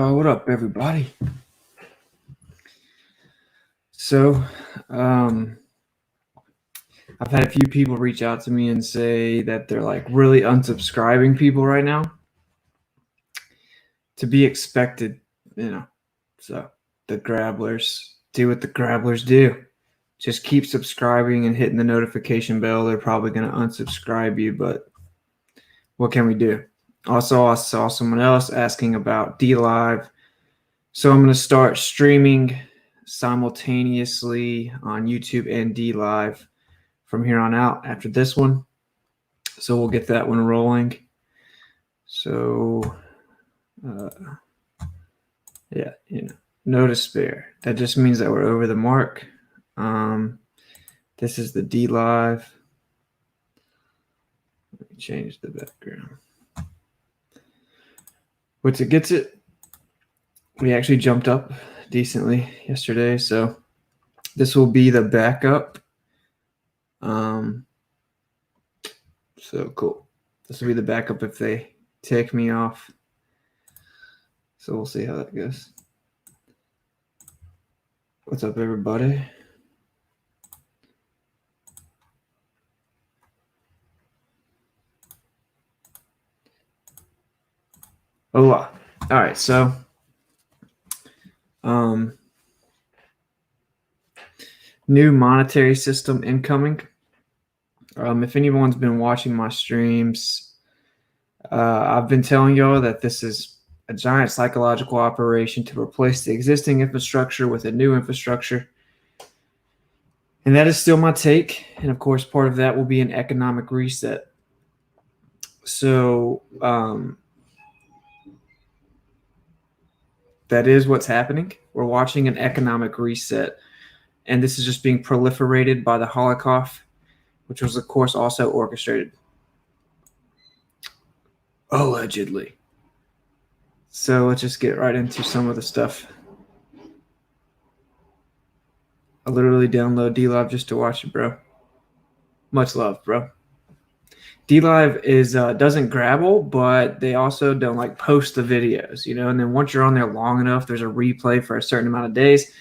What up, everybody? So, um, I've had a few people reach out to me and say that they're like really unsubscribing people right now. To be expected, you know. So, the grabblers do what the grabblers do. Just keep subscribing and hitting the notification bell. They're probably going to unsubscribe you, but what can we do? Also, I saw someone else asking about D Live. So, I'm going to start streaming simultaneously on YouTube and D Live from here on out after this one. So we'll get that one rolling. So, uh, yeah, no despair. That just means that we're over the mark. This is the D Live. Let me change the background. WitsitGetsIt. We actually jumped up decently yesterday, so this will be the backup. So cool. This will be the backup if they take me off. So we'll see how that goes. What's up, everybody? Hola. All right, so new monetary system incoming. If anyone's been watching my streams, I've been telling y'all that this is a giant psychological operation to replace the existing infrastructure with a new infrastructure. And that is still my take. And of course, part of that will be an economic reset. So that is what's happening. We're watching an economic reset. And this is just being proliferated by the Holocaust, which was, of course, also orchestrated. Allegedly. So let's just get right into some of the stuff. I literally download D-Live just to watch it, bro. Much love, bro. D-Live is doesn't grabble, but they also don't like post the videos, and then once you're on there long enough, there's a replay for a certain amount of days.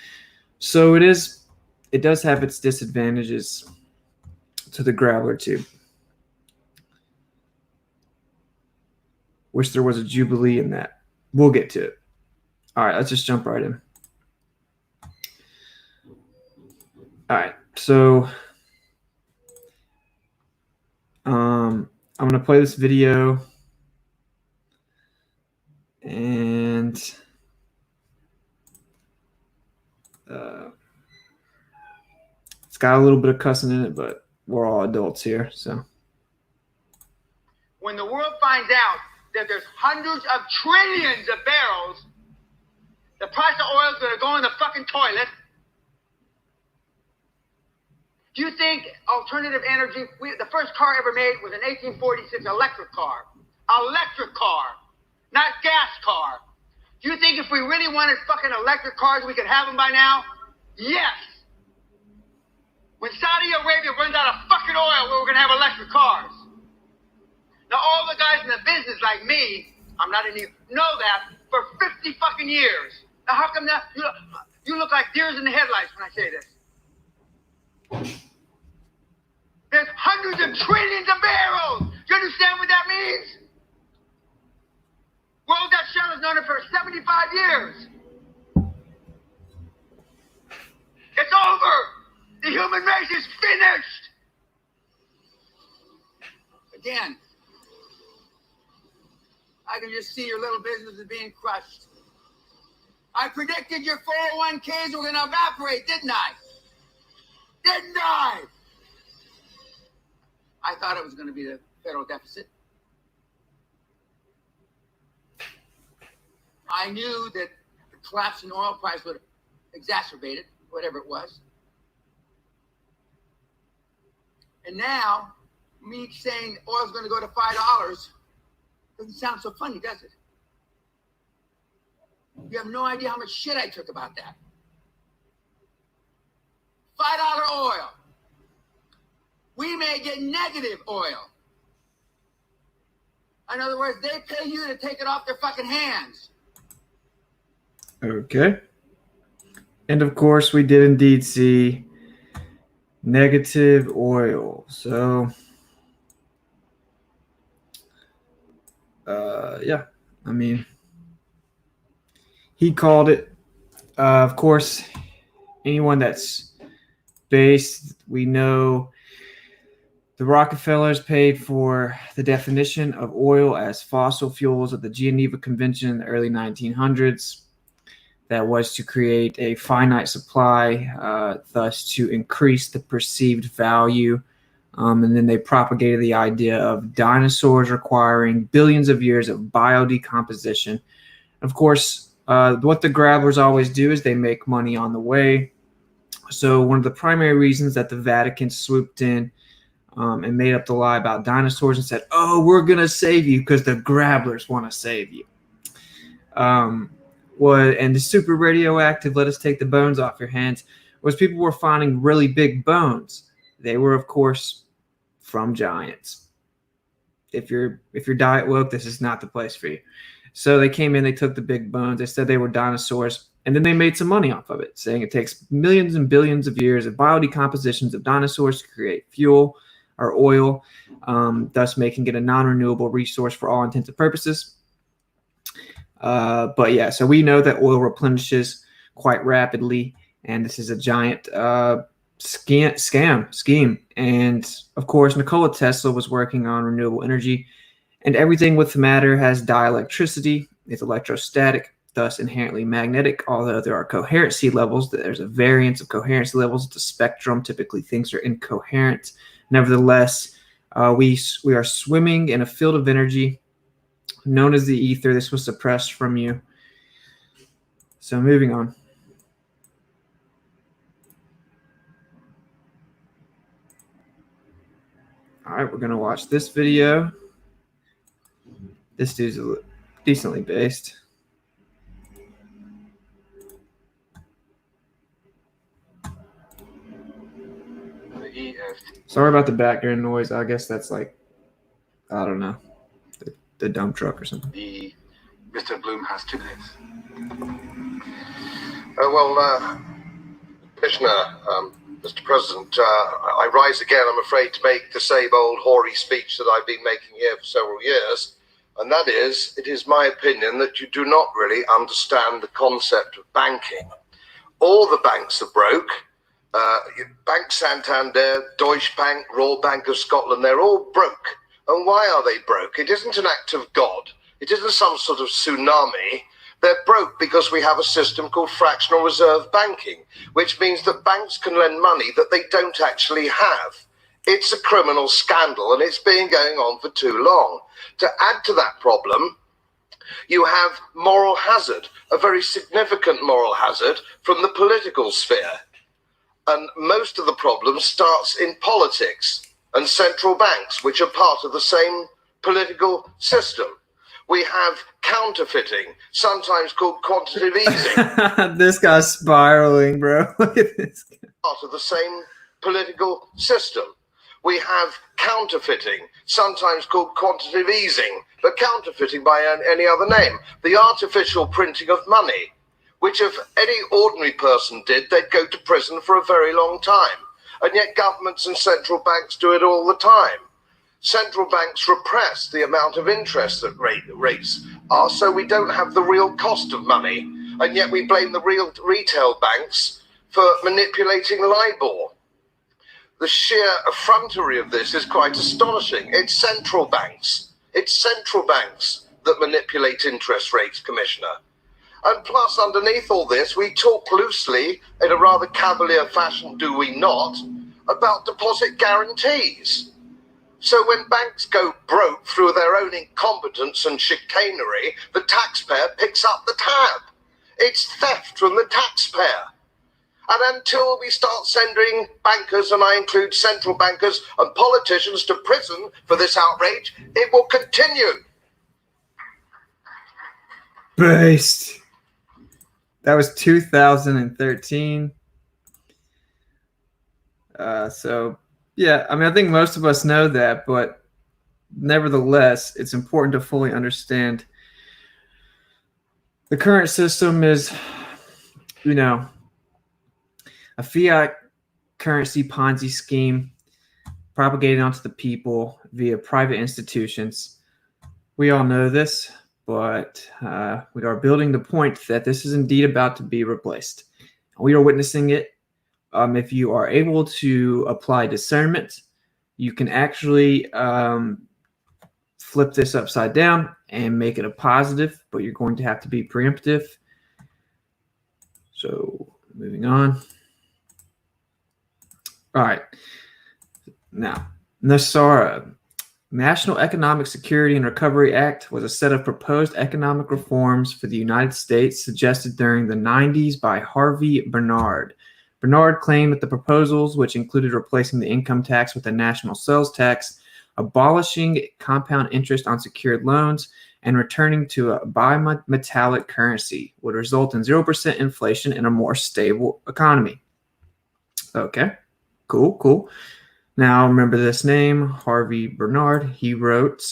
So it does have its disadvantages to the grabbler too. Wish there was a jubilee in that. We'll get to it. All right, let's just jump right in. All right, so I'm going to play this video, and it's got a little bit of cussing in it, but we're all adults here, so. When the world finds out that there's hundreds of trillions of barrels, the price of oil is going to go in the fucking toilet. Do you think alternative energy, the first car ever made was an 1846 electric car. Electric car, not gas car. Do you think if we really wanted fucking electric cars, we could have them by now? Yes. When Saudi Arabia runs out of fucking oil, we're going to have electric cars. Now, all the guys in the business like me, I'm not in here, know that for 50 fucking years. Now, how come that you look like deers in the headlights when I say this? There's hundreds of trillions of barrels. Do you understand what that means? World Dutch Shell has known it for 75 years. It's over. The human race is finished. Again, I can just see your little businesses being crushed. I predicted your 401ks were going to evaporate, didn't I? Didn't I? I thought it was going to be the federal deficit. I knew that the collapse in oil price would exacerbate it, whatever it was. And now, me saying oil's going to go to $5 doesn't sound so funny, does it? You have no idea how much shit I took about that. $5 oil. We may get negative oil. In other words, they pay you to take it off their fucking hands. Okay. And of course, we did indeed see negative oil. So, yeah, I mean, he called it. Of course, anyone that's based, we know the Rockefellers paid for the definition of oil as fossil fuels at the Geneva Convention in the early 1900s. That was to create a finite supply, thus to increase the perceived value. And then they propagated the idea of dinosaurs requiring billions of years of biodecomposition. Of course, what the grabblers always do is they make money on the way. So one of the primary reasons that the Vatican swooped in and made up the lie about dinosaurs and said, "Oh, we're gonna save you because the grabblers want to save you." And the super radioactive, let us take the bones off your hands, was people were finding really big bones. They were, of course, from giants. If you're diet woke, this is not the place for you. So they came in, they took the big bones, they said they were dinosaurs, and then they made some money off of it, saying it takes millions and billions of years of biodecompositions of dinosaurs to create fuel or oil, thus making it a non-renewable resource for all intents and purposes. But yeah, so we know that oil replenishes quite rapidly, and this is a giant scheme. And of course, Nikola Tesla was working on renewable energy, and everything with matter has dielectricity. It's electrostatic, thus inherently magnetic. Although there are coherency levels, there's a variance of coherency levels. It's a spectrum. Typically, things are incoherent. Nevertheless, we are swimming in a field of energy known as the ether. This was suppressed from you. So moving on. All right, we're going to watch this video. This dude's decently based. Sorry about the background noise. I guess that's like, I don't know, the dump truck or something. Mr. Bloom has 2 minutes. Commissioner, Mr. President, I rise again, I'm afraid, to make the same old hoary speech that I've been making here for several years, and that is, it is my opinion that you do not really understand the concept of banking. All the banks are broke. Bank Santander, Deutsche Bank, Royal Bank of Scotland, they're all broke. And why are they broke? It isn't an act of God. It isn't some sort of tsunami. They're broke because we have a system called fractional reserve banking, which means that banks can lend money that they don't actually have. It's a criminal scandal, and it's been going on for too long. To add to that problem, you have moral hazard, a very significant moral hazard from the political sphere. And most of the problem starts in politics and central banks, which are part of the same political system. We have counterfeiting, sometimes called quantitative easing. This guy's spiraling, bro. Look at this. Part of the same political system. We have counterfeiting, sometimes called quantitative easing, but counterfeiting by any other name. The artificial printing of money, which if any ordinary person did, they'd go to prison for a very long time. And yet governments and central banks do it all the time. Central banks repress the amount of interest that rates are, so we don't have the real cost of money. And yet we blame the real retail banks for manipulating LIBOR. The sheer effrontery of this is quite astonishing. It's central banks. It's central banks that manipulate interest rates, Commissioner. And plus, underneath all this, we talk loosely, in a rather cavalier fashion, do we not, about deposit guarantees. So when banks go broke through their own incompetence and chicanery, the taxpayer picks up the tab. It's theft from the taxpayer. And until we start sending bankers, and I include central bankers and politicians, to prison for this outrage, it will continue. Based. That was 2013. So, yeah, I mean, I think most of us know that, but nevertheless, it's important to fully understand The current system is, a fiat currency Ponzi scheme propagated onto the people via private institutions. We all know this, but we are building the point that this is indeed about to be replaced. We are witnessing it. If you are able to apply discernment, you can actually flip this upside down and make it a positive, but you're going to have to be preemptive. So moving on. All right. Now, NASARA, National Economic Security and Recovery Act, was a set of proposed economic reforms for the United States suggested during the 90s by Harvey Bernard. Bernard claimed that the proposals, which included replacing the income tax with a national sales tax, abolishing compound interest on secured loans, and returning to a bimetallic currency, would result in 0% inflation and a more stable economy. Okay, cool. Now, remember this name, Harvey Bernard. He wrote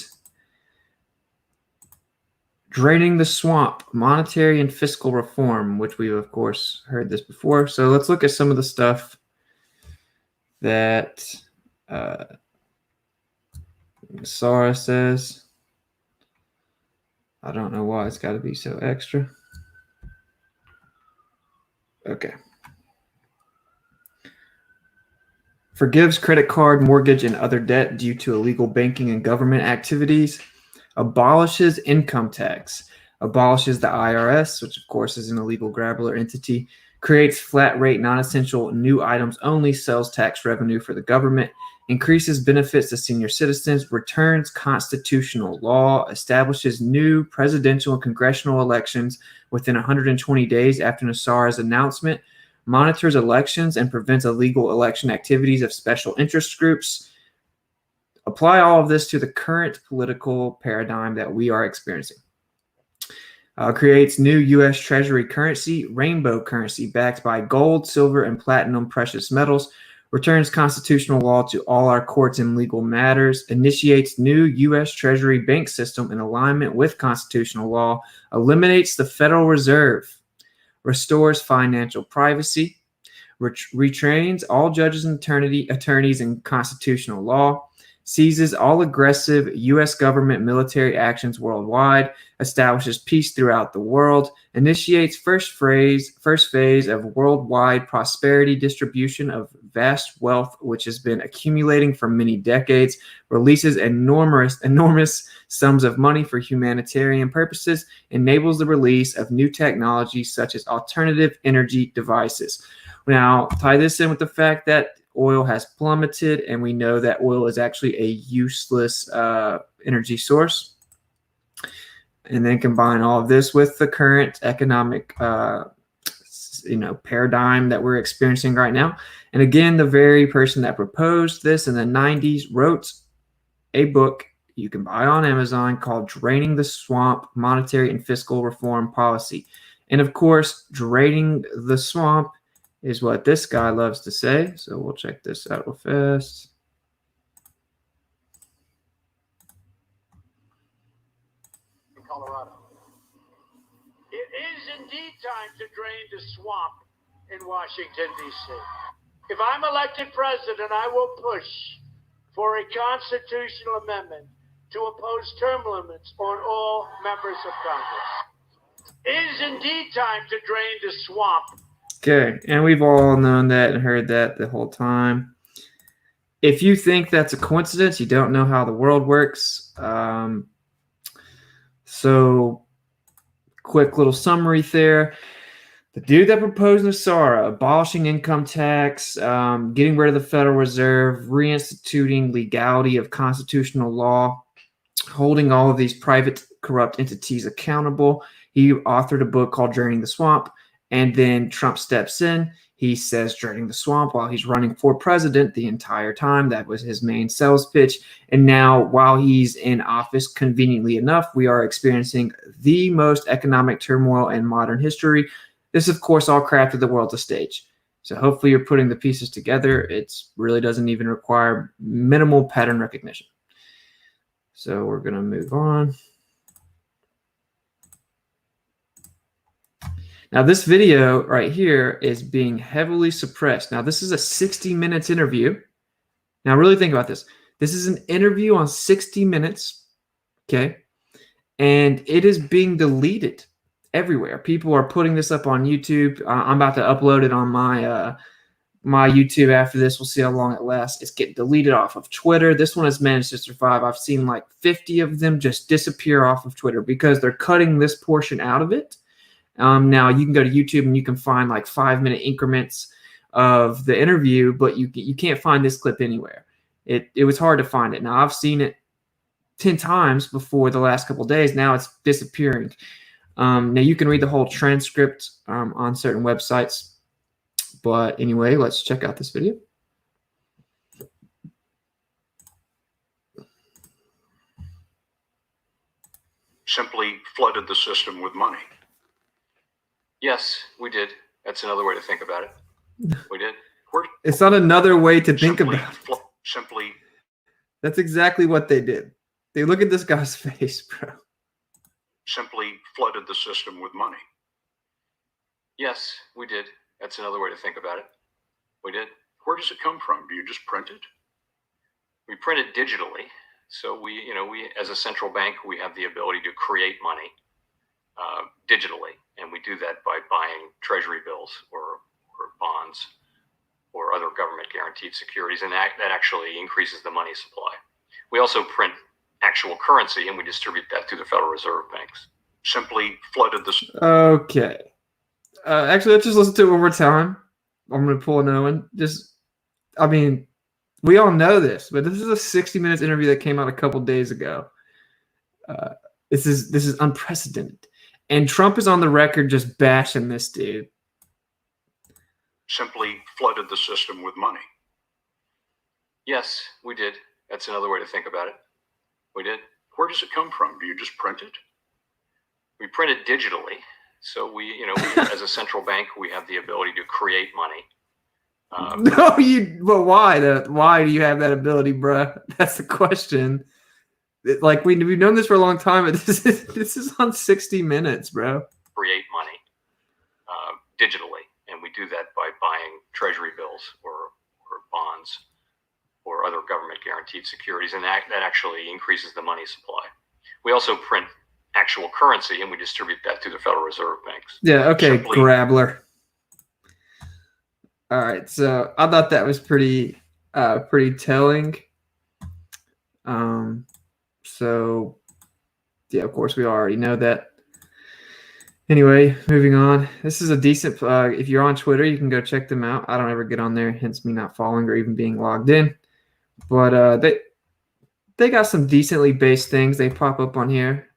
Draining the Swamp, Monetary and Fiscal Reform, which we've, of course, heard this before. So let's look at some of the stuff that Sara says. I don't know why it's got to be so extra. Okay. Forgives credit card, mortgage, and other debt due to illegal banking and government activities. Abolishes income tax. Abolishes the IRS, which of course is an illegal grabber entity. Creates flat rate, non-essential, new items only sales tax revenue for the government. Increases benefits to senior citizens. Returns constitutional law. Establishes new presidential and congressional elections within 120 days after NASARA's announcement. Monitors elections and prevents illegal election activities of special interest groups. Apply all of this to the current political paradigm that we are experiencing. Creates new U.S. Treasury currency, rainbow currency, backed by gold, silver, and platinum precious metals. Returns constitutional law to all our courts in legal matters. Initiates new U.S. Treasury bank system in alignment with constitutional law. Eliminates the Federal Reserve. Restores financial privacy, retrains all judges and attorneys in constitutional law, seizes all aggressive U.S. government military actions worldwide, establishes peace throughout the world, initiates first phase of worldwide prosperity distribution of vast wealth which has been accumulating for many decades, releases enormous sums of money for humanitarian purposes, enables the release of new technologies such as alternative energy devices. Now, tie this in with the fact that oil has plummeted, and we know that oil is actually a useless energy source. And then combine all of this with the current economic paradigm that we're experiencing right now. And again, the very person that proposed this in the 90s wrote a book you can buy on Amazon called Draining the Swamp, Monetary and Fiscal Reform Policy. And of course, draining the swamp is what this guy loves to say. So we'll check this out real fast. Colorado. It is indeed time to drain the swamp in Washington, D.C. If I'm elected president, I will push for a constitutional amendment to impose term limits on all members of Congress. It is indeed time to drain the swamp. Okay, and we've all known that and heard that the whole time. If you think that's a coincidence, you don't know how the world works. So, quick little summary there. The dude that proposed NASARA, abolishing income tax, getting rid of the Federal Reserve, reinstituting legality of constitutional law, holding all of these private corrupt entities accountable. He authored a book called Draining the Swamp, and then Trump steps in. He says draining the swamp while he's running for president the entire time. That was his main sales pitch. And now, while he's in office, conveniently enough, we are experiencing the most economic turmoil in modern history. This, of course, all crafted the world's a stage. So hopefully you're putting the pieces together. It really doesn't even require minimal pattern recognition. So we're going to move on. Now, this video right here is being heavily suppressed. Now, this is a 60 minutes interview. Now, really think about this. This is an interview on 60 minutes, okay? And it is being deleted everywhere. People are putting this up on YouTube. I'm about to upload it on my my YouTube after this. We'll see how long it lasts. It's getting deleted off of Twitter. This one has managed to survive. I've seen like 50 of them just disappear off of Twitter because they're cutting this portion out of it. Now you can go to YouTube and you can find like 5-minute increments of the interview, but you can't find this clip anywhere. It was hard to find it. Now I've seen it 10 times before the last couple of days. Now it's disappearing. Now you can read the whole transcript on certain websites. But anyway, let's check out this video. Simply flooded the system with money. Yes, we did. That's another way to think about it. We did. It's not another way to think about it. Simply. That's exactly what they did. They look at this guy's face, bro. Simply flooded the system with money. Yes, we did. That's another way to think about it. We did. Where does it come from? Do you just print it? We print it digitally. So we as a central bank, we have the ability to create money digitally, and we do that by buying treasury bills or bonds or other government guaranteed securities, and that actually increases the money supply. We also print actual currency, and we distribute that through the Federal Reserve banks. Simply flooded the. Okay. Actually, let's just listen to it one more time. I'm going to pull another one. I mean, we all know this, but this is a 60 minutes interview that came out a couple days ago. This is unprecedented. And Trump is on the record just bashing this dude. Simply flooded the system with money. Yes, we did. That's another way to think about it. We did. Where does it come from? Do you just print it? We print it digitally. So we as a central bank, we have the ability to create money. But why? Why do you have that ability, bruh? That's the question. Like we've known this for a long time, but this is on 60 minutes, bro. Create money digitally, and we do that by buying treasury bills or bonds or other government guaranteed securities, and that actually increases the money supply. We also print actual currency, and we distribute that through the Federal Reserve banks. Yeah, okay, Grabbler. All right, so I thought that was pretty telling. So yeah, of course we already know that. Anyway, moving on. This is a decent. If you're on Twitter, you can go check them out. I don't ever get on there, hence me not following or even being logged in. But they got some decently based things. They pop up on here.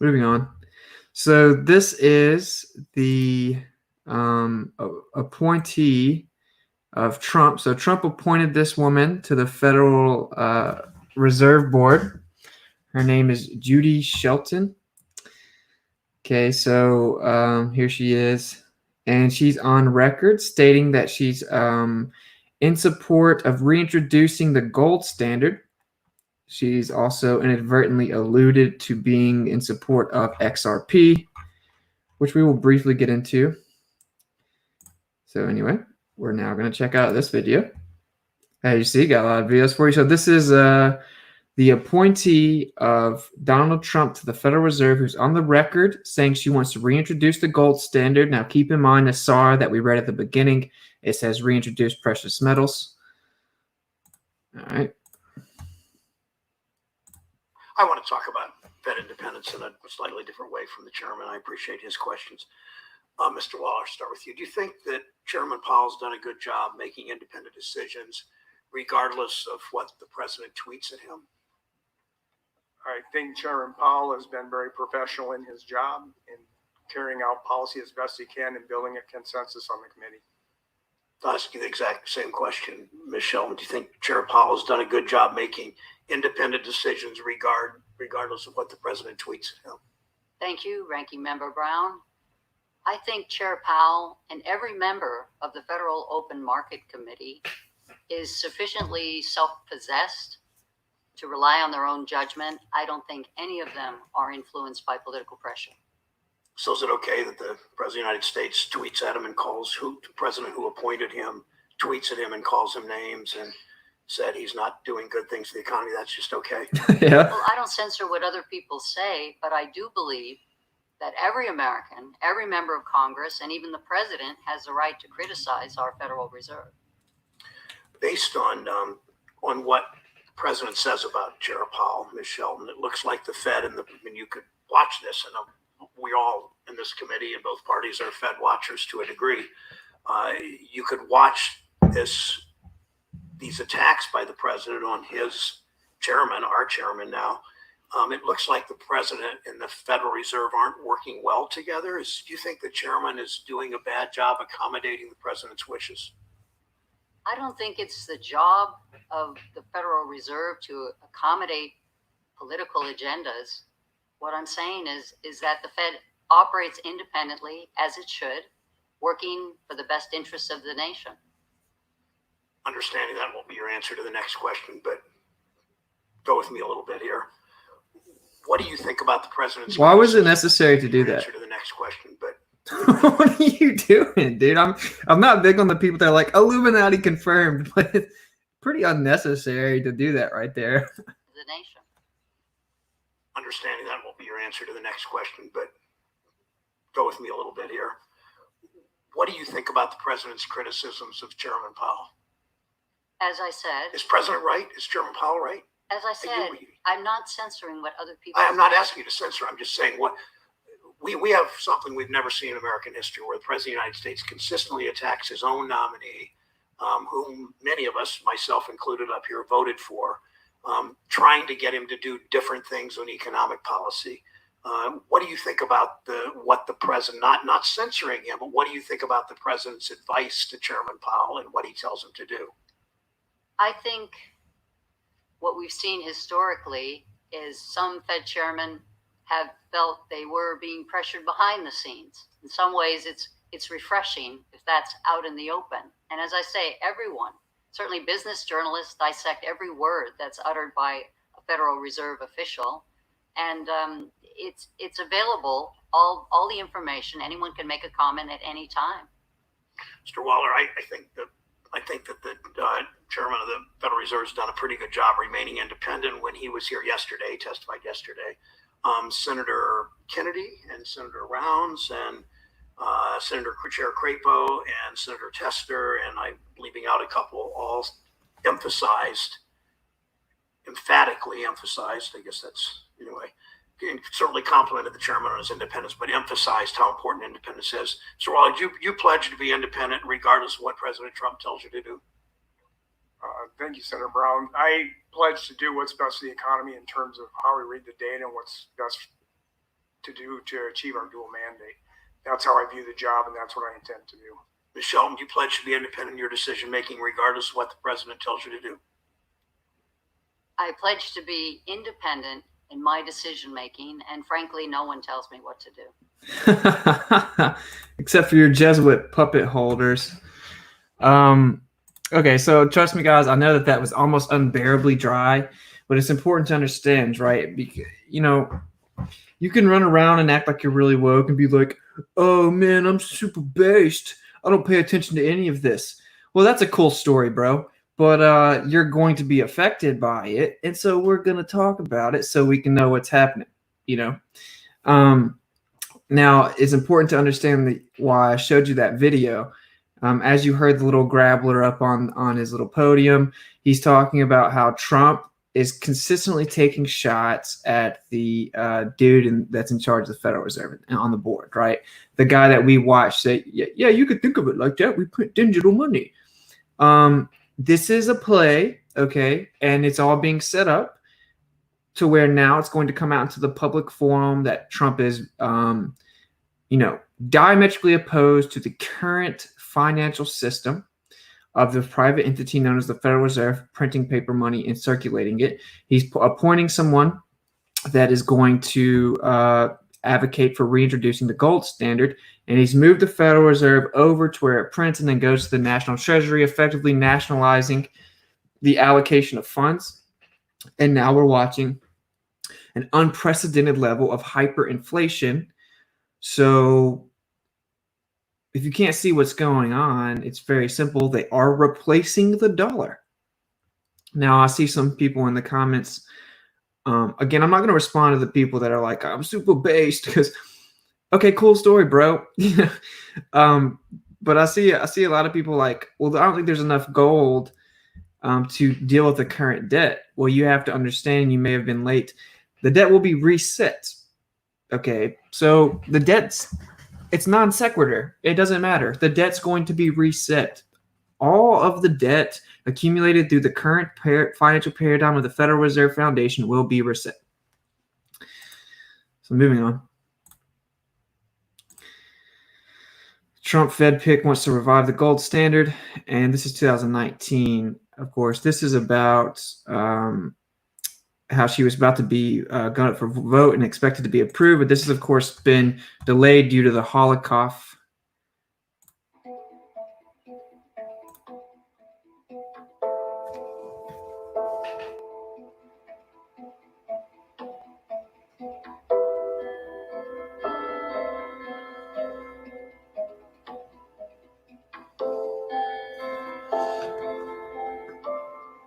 Moving on. So this is the appointee of Trump. So Trump appointed this woman to the Federal Reserve Board. Her name is Judy Shelton. Okay, so here she is. And she's on record stating that she's in support of reintroducing the gold standard. She's also inadvertently alluded to being in support of XRP, which we will briefly get into. So anyway, we're now going to check out this video. As you see, got a lot of videos for you. So this is the appointee of Donald Trump to the Federal Reserve, who's on the record saying she wants to reintroduce the gold standard. Now, keep in mind the SAR that we read at the beginning. It says reintroduce precious metals. All right. I want to talk about Fed independence in a slightly different way from the chairman. I appreciate his questions. Mr. Wall, I'll start with you. Do you think that Chairman Powell's done a good job making independent decisions, regardless of what the president tweets at him? I think Chairman Powell has been very professional in his job in carrying out policy as best he can and building a consensus on the committee. I'll ask you the exact same question, Ms. Shelton. Do you think Chair Powell has done a good job making independent decisions regardless of what the president tweets at him? Thank you, Ranking Member Brown. I think Chair Powell and every member of the Federal Open Market Committee is sufficiently self-possessed to rely on their own judgment. I don't think any of them are influenced by political pressure. So is it okay that the President of the United States tweets at him and calls the president who appointed him, tweets at him and calls him names and said he's not doing good things for the economy? That's just okay? Yeah. Well, I don't censor what other people say, but I do believe that every American, every member of Congress, and even the president has the right to criticize our Federal Reserve. Based on what the president says about Chair Powell, Ms. Shelton, it looks like the Fed and you could watch this, and we all in this committee and both parties are Fed watchers to a degree. You could watch these attacks by the president on his chairman, our chairman now. It looks like the president and the Federal Reserve aren't working well together. Do you think the chairman is doing a bad job accommodating the president's wishes? I don't think it's the job of the Federal Reserve to accommodate political agendas. What I'm saying is that the Fed operates independently, as it should, working for the best interests of the nation. Understanding that won't be your answer to the next question, but go with me a little bit here. What do you think about the president's? Why was it necessary to do that? Answer to the next question, but what are you doing, dude? I'm not big on the people that are like Illuminati confirmed, but it's pretty unnecessary to do that right there. The nation. Understanding that won't be your answer to the next question, but go with me a little bit here. What do you think about the president's criticisms of Chairman Powell? As I said, Is President right? Is Chairman Powell right? as I said, I'm not censoring what other people. I am not asking you to censor. I'm just saying what we have something we've never seen in American history, where the President of the United States consistently attacks his own nominee, whom many of us, myself included up here, voted for, trying to get him to do different things on economic policy. What do you think about what the president, not censoring him, but what do you think about the president's advice to Chairman Powell and what he tells him to do? I think what we've seen historically is some Fed chairmen have felt they were being pressured behind the scenes. In some ways, it's refreshing if that's out in the open. And as I say, everyone, certainly business journalists, dissect every word that's uttered by a Federal Reserve official. And it's available, all the information. Anyone can make a comment at any time. Mr. Waller, I think that the chairman of the Federal Reserve has done a pretty good job remaining independent. When he was here yesterday, testified yesterday, Senator Kennedy and Senator Rounds and Senator Chair Crapo and Senator Tester, and I'm leaving out a couple, all emphatically emphasized, I guess that's, anyway, certainly complimented the chairman on his independence, but emphasized how important independence is. So, Waller, you pledge to be independent regardless of what President Trump tells you to do? Thank you, Senator Brown. I pledge to do what's best for the economy in terms of how we read the data and what's best to do to achieve our dual mandate. That's how I view the job, and that's what I intend to do. Ms. Shelton, you pledge to be independent in your decision-making regardless of what the president tells you to do? I pledge to be independent in my decision-making, and frankly, no one tells me what to do. Except for your Jesuit puppet holders. Okay, so trust me, guys, I know that was almost unbearably dry, but it's important to understand, right? Because, you can run around and act like you're really woke and be like, oh, man, I'm super based. I don't pay attention to any of this. Well, that's a cool story, bro, but you're going to be affected by it, and so we're going to talk about it so we can know what's happening, Now, it's important to understand why I showed you that video. As you heard the little grabbler up on his little podium, he's talking about how Trump is consistently taking shots at the dude that's in charge of the Federal Reserve and on the board, right? The guy that we watched say, yeah, you could think of it like that. We print digital money. This is a play, okay, and it's all being set up to where now it's going to come out into the public forum that Trump is, diametrically opposed to the current financial system of the private entity known as the Federal Reserve, printing paper money and circulating it. He's appointing someone that is going to advocate for reintroducing the gold standard, and he's moved the Federal Reserve over to where it prints and then goes to the National Treasury, effectively nationalizing the allocation of funds. And now we're watching an unprecedented level of hyperinflation So if you can't see what's going on, it's very simple. They are replacing the dollar. Now, I see some people in the comments. Again, I'm not going to respond to the people that are like, I'm super based, because, okay, cool story, bro. But I see a lot of people like, well, I don't think there's enough gold to deal with the current debt. Well, you have to understand, you may have been late. The debt will be reset. Okay, so the debt's, it's non sequitur. It doesn't matter. The debt's going to be reset. All of the debt accumulated through the current financial paradigm of the Federal Reserve Foundation will be reset. So moving on. Trump Fed pick wants to revive the gold standard, and this is 2019. Of course, this is about how she was about to be gone up for vote and expected to be approved, but this has, of course, been delayed due to the Holocaust.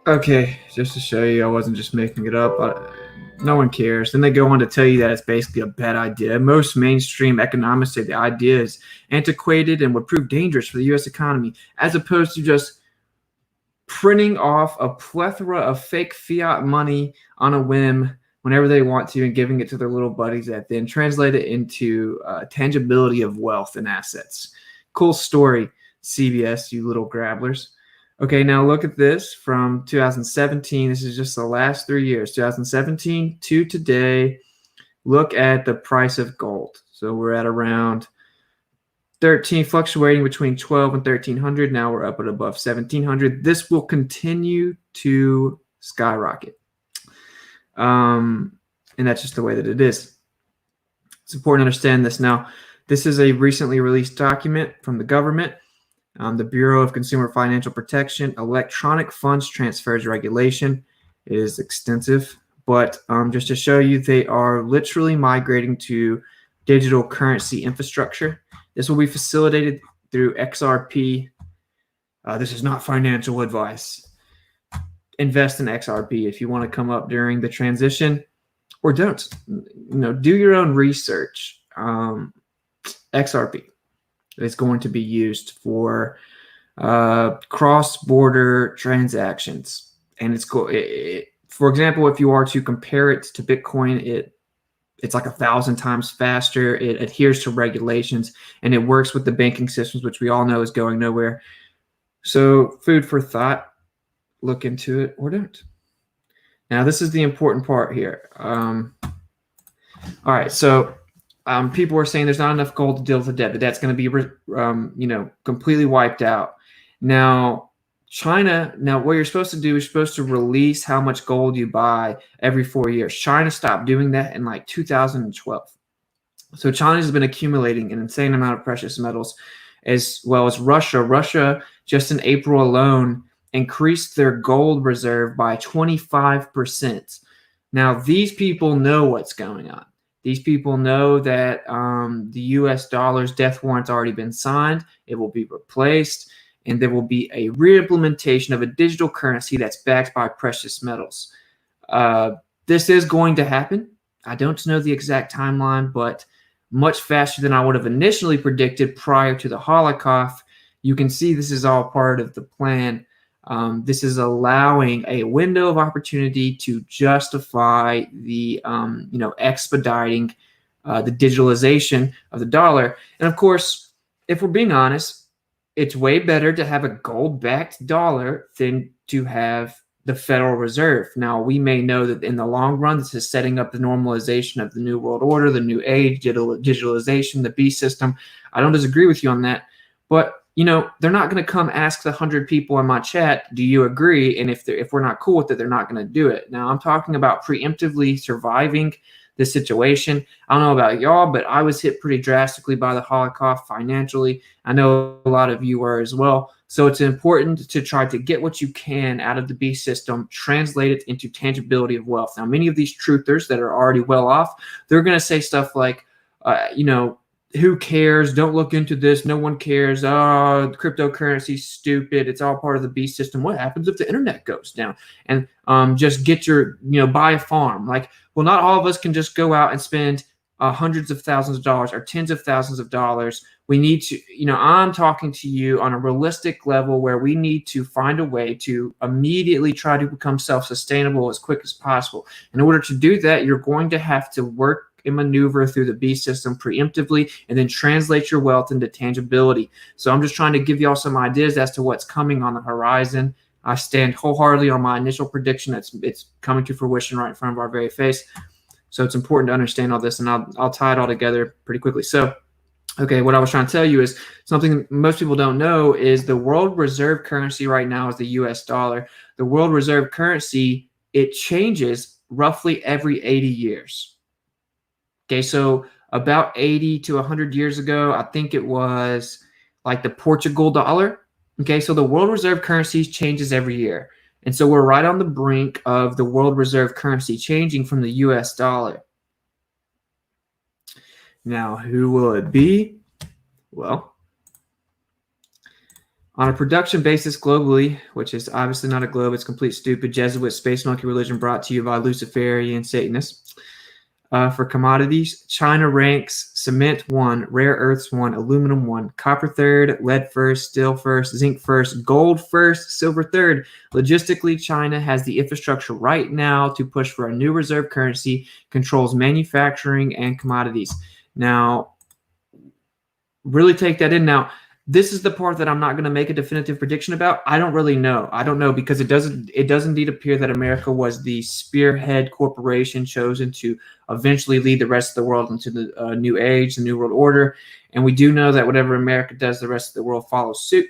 Okay, just to show you, I wasn't just making it up. No one cares. Then they go on to tell you that it's basically a bad idea. Most mainstream economists say the idea is antiquated and would prove dangerous for the U.S. economy, as opposed to just printing off a plethora of fake fiat money on a whim whenever they want to and giving it to their little buddies that then translate it into tangibility of wealth and assets. Cool story, CBS, you little grabblers. Okay, now look at this from 2017. This is just the last 3 years, 2017 to today. Look at the price of gold. So we're at around 13, fluctuating between 12 and 1300. Now we're up at above 1700. This will continue to skyrocket. And that's just the way that it is. It's important to understand this. Now, this is a recently released document from the government. The Bureau of Consumer Financial Protection Electronic Funds Transfers Regulation is extensive, but just to show you, they are literally migrating to digital currency infrastructure. This will be facilitated through XRP. This is not financial advice. Invest in XRP if you want to come up during the transition, or don't. Do your own research. XRP. It's going to be used for cross-border transactions, and for example, if you are to compare it to Bitcoin, it's like 1,000 times faster. It adheres to regulations, and it works with the banking systems, which we all know is going nowhere. So, food for thought. Look into it or don't. Now, this is the important part here. All right, so. People are saying there's not enough gold to deal with the debt. The debt's going to be, completely wiped out. Now, China. Now, what you're supposed to do is you're supposed to release how much gold you buy every 4 years. China stopped doing that in like 2012. So China has been accumulating an insane amount of precious metals, as well as Russia. Russia, just in April alone, increased their gold reserve by 25%. Now, these people know what's going on. These people know that the U.S. dollar's death warrant's already been signed. It will be replaced, and there will be a re-implementation of a digital currency that's backed by precious metals. This is going to happen. I don't know the exact timeline, but much faster than I would have initially predicted prior to the Holocaust. You can see this is all part of the plan. This is allowing a window of opportunity to justify the, expediting the digitalization of the dollar. And of course, if we're being honest, it's way better to have a gold-backed dollar than to have the Federal Reserve. Now, we may know that in the long run, this is setting up the normalization of the New World Order, the New Age, digitalization, the beast system. I don't disagree with you on that, but they're not going to come ask the 100 people in my chat, do you agree? And if we're not cool with it, they're not going to do it. Now, I'm talking about preemptively surviving this situation. I don't know about y'all, but I was hit pretty drastically by the Holocaust financially. I know a lot of you were as well. So it's important to try to get what you can out of the beast system, translate it into tangibility of wealth. Now, many of these truthers that are already well off, they're going to say stuff like, who cares? Don't look into this. No one cares. Oh, cryptocurrency's stupid. It's all part of the beast system. What happens if the internet goes down? And just get your, buy a farm. Like, well, not all of us can just go out and spend hundreds of thousands of dollars or tens of thousands of dollars. We need to, I'm talking to you on a realistic level where we need to find a way to immediately try to become self-sustainable as quick as possible. In order to do that, you're going to have to work and maneuver through the beast system preemptively and then translate your wealth into tangibility. So I'm just trying to give y'all some ideas as to what's coming on the horizon. I stand wholeheartedly on my initial prediction. It's coming to fruition right in front of our very face. So it's important to understand all this, and I'll tie it all together pretty quickly. So, okay, what I was trying to tell you is something most people don't know is the world reserve currency right now is the US dollar. The world reserve currency, it changes roughly every 80 years. Okay, so about 80 to 100 years ago, I think it was like the Portugal dollar. Okay, so the world reserve currency changes every year. And so we're right on the brink of the world reserve currency changing from the US dollar. Now, who will it be? Well, on a production basis globally, which is obviously not a globe, it's complete stupid, Jesuit space monkey religion brought to you by Luciferian Satanists. For commodities, China ranks cement 1, rare earths 1, aluminum 1, copper 3rd, lead 1st, steel 1st, zinc 1st, gold 1st, silver 3rd. Logistically, China has the infrastructure right now to push for a new reserve currency, controls manufacturing and commodities. Now, really take that in. Now, this is the part that I'm not going to make a definitive prediction about. I don't really know. I don't know because it does indeed appear that America was the spearhead corporation chosen to eventually lead the rest of the world into the new age, the new world order. And we do know that whatever America does, the rest of the world follows suit.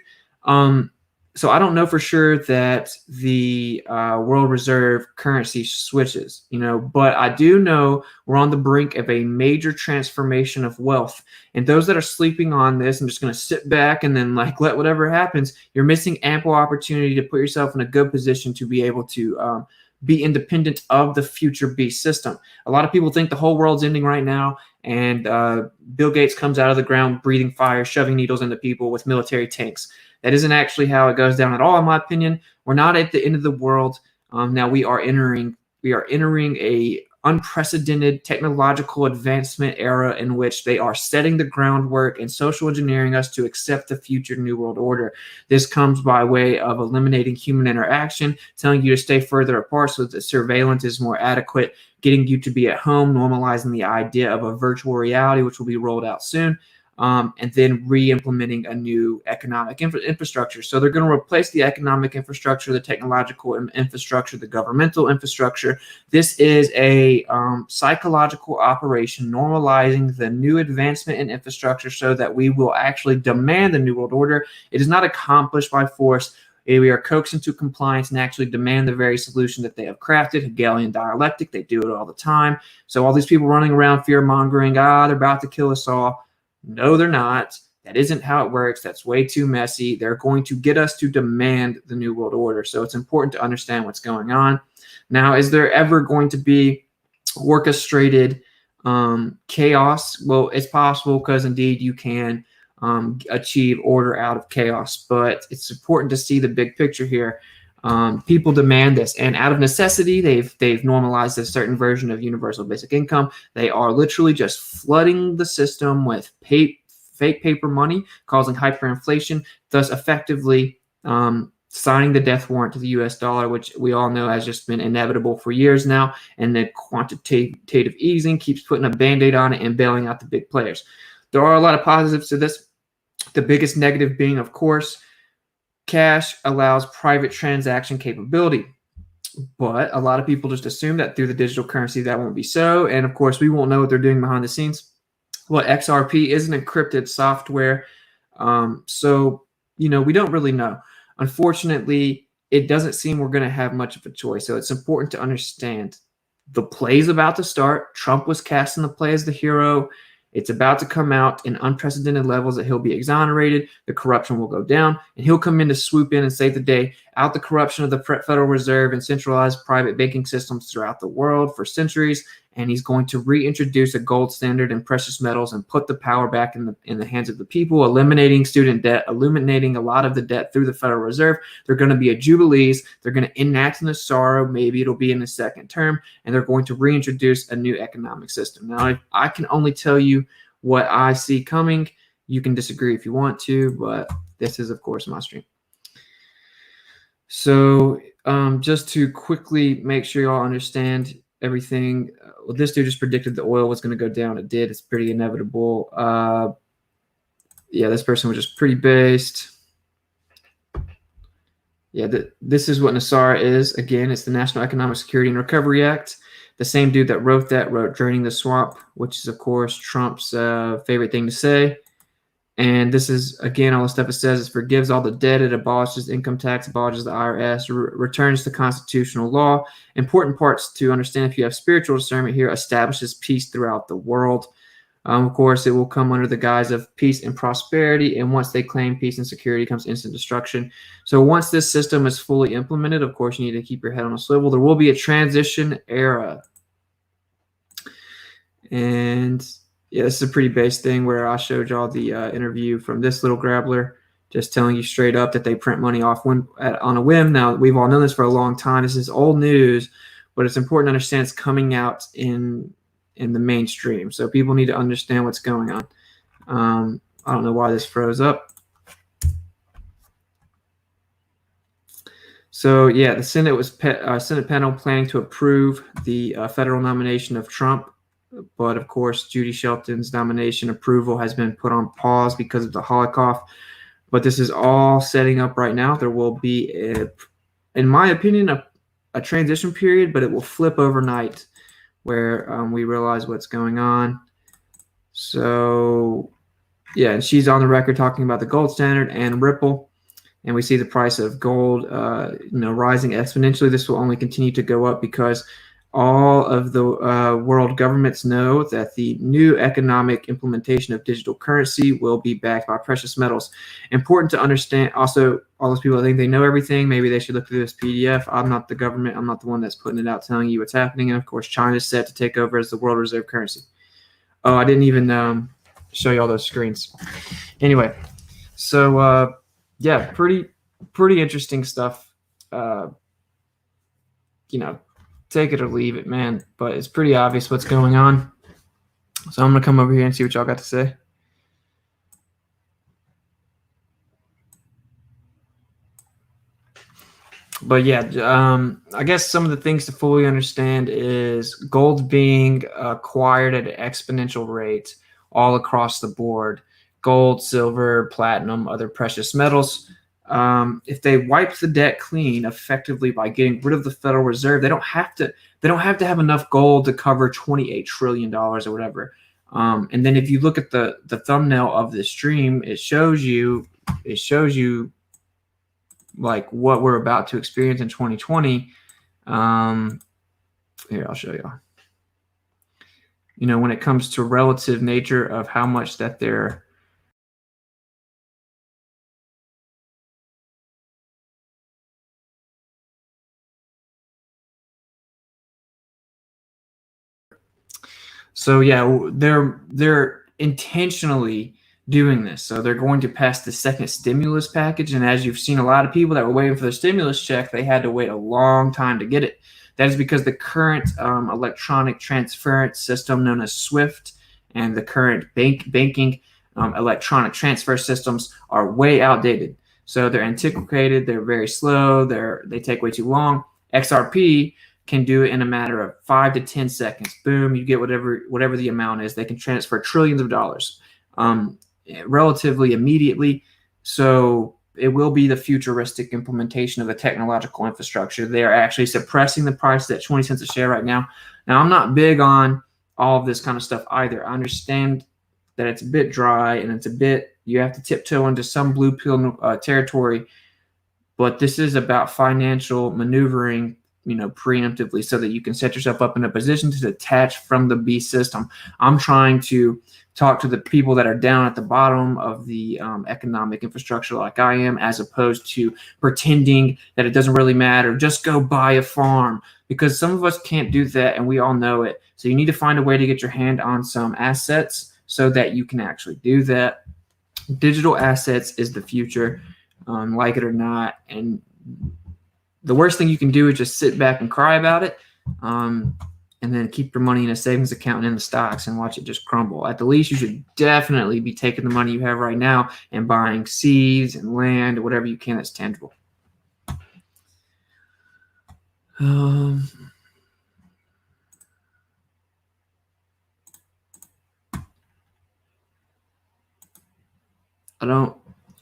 So I don't know for sure that the world reserve currency switches, but I do know we're on the brink of a major transformation of wealth. And those that are sleeping on this and just going to sit back and then let whatever happens, you're missing ample opportunity to put yourself in a good position to be able to be independent of the future beast system. A lot of people think the whole world's ending right now, and Bill Gates comes out of the ground breathing fire, shoving needles into people with military tanks. That isn't actually how it goes down at all, in my opinion. We're not at the end of the world. Now we are entering a unprecedented technological advancement era in which they are setting the groundwork and social engineering us to accept the future New World Order. This comes by way of eliminating human interaction, telling you to stay further apart so that the surveillance is more adequate, getting you to be at home, normalizing the idea of a virtual reality, which will be rolled out soon. And then re-implementing a new economic infrastructure. So they're going to replace the economic infrastructure, the technological infrastructure, the governmental infrastructure. This is a psychological operation normalizing the new advancement in infrastructure so that we will actually demand the New World Order. It is not accomplished by force. We are coaxed into compliance and actually demand the very solution that they have crafted. Hegelian dialectic, they do it all the time. So all these people running around fear-mongering, they're about to kill us all. No, they're not. That isn't how it works. That's way too messy. They're going to get us to demand the New World Order. So it's important to understand what's going on. Now, is there ever going to be orchestrated chaos? Well, it's possible because indeed you can achieve order out of chaos. But it's important to see the big picture here. People demand this, and out of necessity, they've normalized a certain version of universal basic income. They are literally just flooding the system with fake paper money, causing hyperinflation, thus effectively signing the death warrant to the US dollar, which we all know has just been inevitable for years now. And the quantitative easing keeps putting a Band-Aid on it and bailing out the big players. There are a lot of positives to this. The biggest negative being, of course, cash allows private transaction capability, but a lot of people just assume that through the digital currency that won't be so. And of course, we won't know what they're doing behind the scenes. Well, XRP is an encrypted software, so we don't really know. Unfortunately, it doesn't seem we're going to have much of a choice. So it's important to understand the play is about to start. Trump was casting the play as the hero. It's about to come out in unprecedented levels that he'll be exonerated. The corruption will go down, and he'll come in to swoop in and save the day. Out the corruption of the Federal Reserve and centralized private banking systems throughout the world for centuries, and he's going to reintroduce a gold standard in precious metals and put the power back in the hands of the people, eliminating student debt, eliminating a lot of the debt through the Federal Reserve. They're going to be a jubilees. They're going to enact Nassau. Maybe it'll be in the second term, and they're going to reintroduce a new economic system. Now, I can only tell you what I see coming. You can disagree if you want to, but this is, of course, my stream. So just to quickly make sure y'all understand everything, well, this dude just predicted the oil was going to go down. It did. It's pretty inevitable. Yeah, this person was just pretty based. Yeah, this is what Nassar is. Again, it's the National Economic Security and Recovery Act. The same dude that wrote Draining the Swamp, which is, of course, Trump's favorite thing to say. And this is, again, all the stuff it says. It forgives all the debt. It abolishes income tax, abolishes the IRS, returns to constitutional law. Important parts to understand if you have spiritual discernment here: establishes peace throughout the world. Of course, it will come under the guise of peace and prosperity. And once they claim peace and security, comes instant destruction. So once this system is fully implemented, of course, you need to keep your head on a swivel. There will be a transition era. And yeah, this is a pretty base thing where I showed y'all the interview from this little grabbler, just telling you straight up that they print money off on a whim. Now, we've all known this for a long time. This is old news, but it's important to understand it's coming out in the mainstream. So people need to understand what's going on. I don't know why this froze up. So yeah, the Senate was Senate panel planning to approve the federal nomination of Trump. But of course, Judy Shelton's nomination approval has been put on pause because of the Holocaust. But this is all setting up right now. There will be, in my opinion, a transition period, but it will flip overnight where we realize what's going on. So, yeah, and she's on the record talking about the gold standard and Ripple. And we see the price of gold, rising exponentially. This will only continue to go up because all of the world governments know that the new economic implementation of digital currency will be backed by precious metals. Important to understand also, all those people that think they know everything, maybe they should look through this PDF. I'm not the government. I'm not the one that's putting it out telling you what's happening. And of course, China is set to take over as the world reserve currency. Oh, I didn't even show you all those screens. Anyway, so yeah, pretty interesting stuff. Take it or leave it, man. But it's pretty obvious what's going on. So I'm going to come over here and see what y'all got to say. But yeah, I guess some of the things to fully understand is gold being acquired at an exponential rate all across the board. Gold, silver, platinum, other precious metals. If they wipe the debt clean effectively by getting rid of the Federal Reserve, they don't have to have enough gold to cover $28 trillion or whatever. And then if you look at the thumbnail of this stream, it shows you like what we're about to experience in 2020. Here, I'll show y'all. When it comes to relative nature of how much that they're So yeah, they're intentionally doing this. So they're going to pass the second stimulus package, and as you've seen, a lot of people that were waiting for their stimulus check, they had to wait a long time to get it. That is because the current electronic transference system known as SWIFT and the current banking electronic transfer systems are way outdated. So they're antiquated, they're very slow, they take way too long. XRP can do it in a matter of 5 to 10 seconds. Boom, you get whatever the amount is. They can transfer trillions of dollars relatively immediately. So it will be the futuristic implementation of the technological infrastructure. They are actually suppressing the price at 20 cents a share right now. Now, I'm not big on all of this kind of stuff either. I understand that it's a bit dry and you have to tiptoe into some blue pill territory, but this is about financial maneuvering preemptively so that you can set yourself up in a position to detach from the beast system. I'm trying to talk to the people that are down at the bottom of the economic infrastructure like I am, as opposed to pretending that it doesn't really matter. Just go buy a farm because some of us can't do that, and we all know it. So you need to find a way to get your hand on some assets so that you can actually do that. Digital assets is the future, like it or not. And the worst thing you can do is just sit back and cry about it, and then keep your money in a savings account and in the stocks and watch it just crumble. At the least, you should definitely be taking the money you have right now and buying seeds and land or whatever you can that's tangible.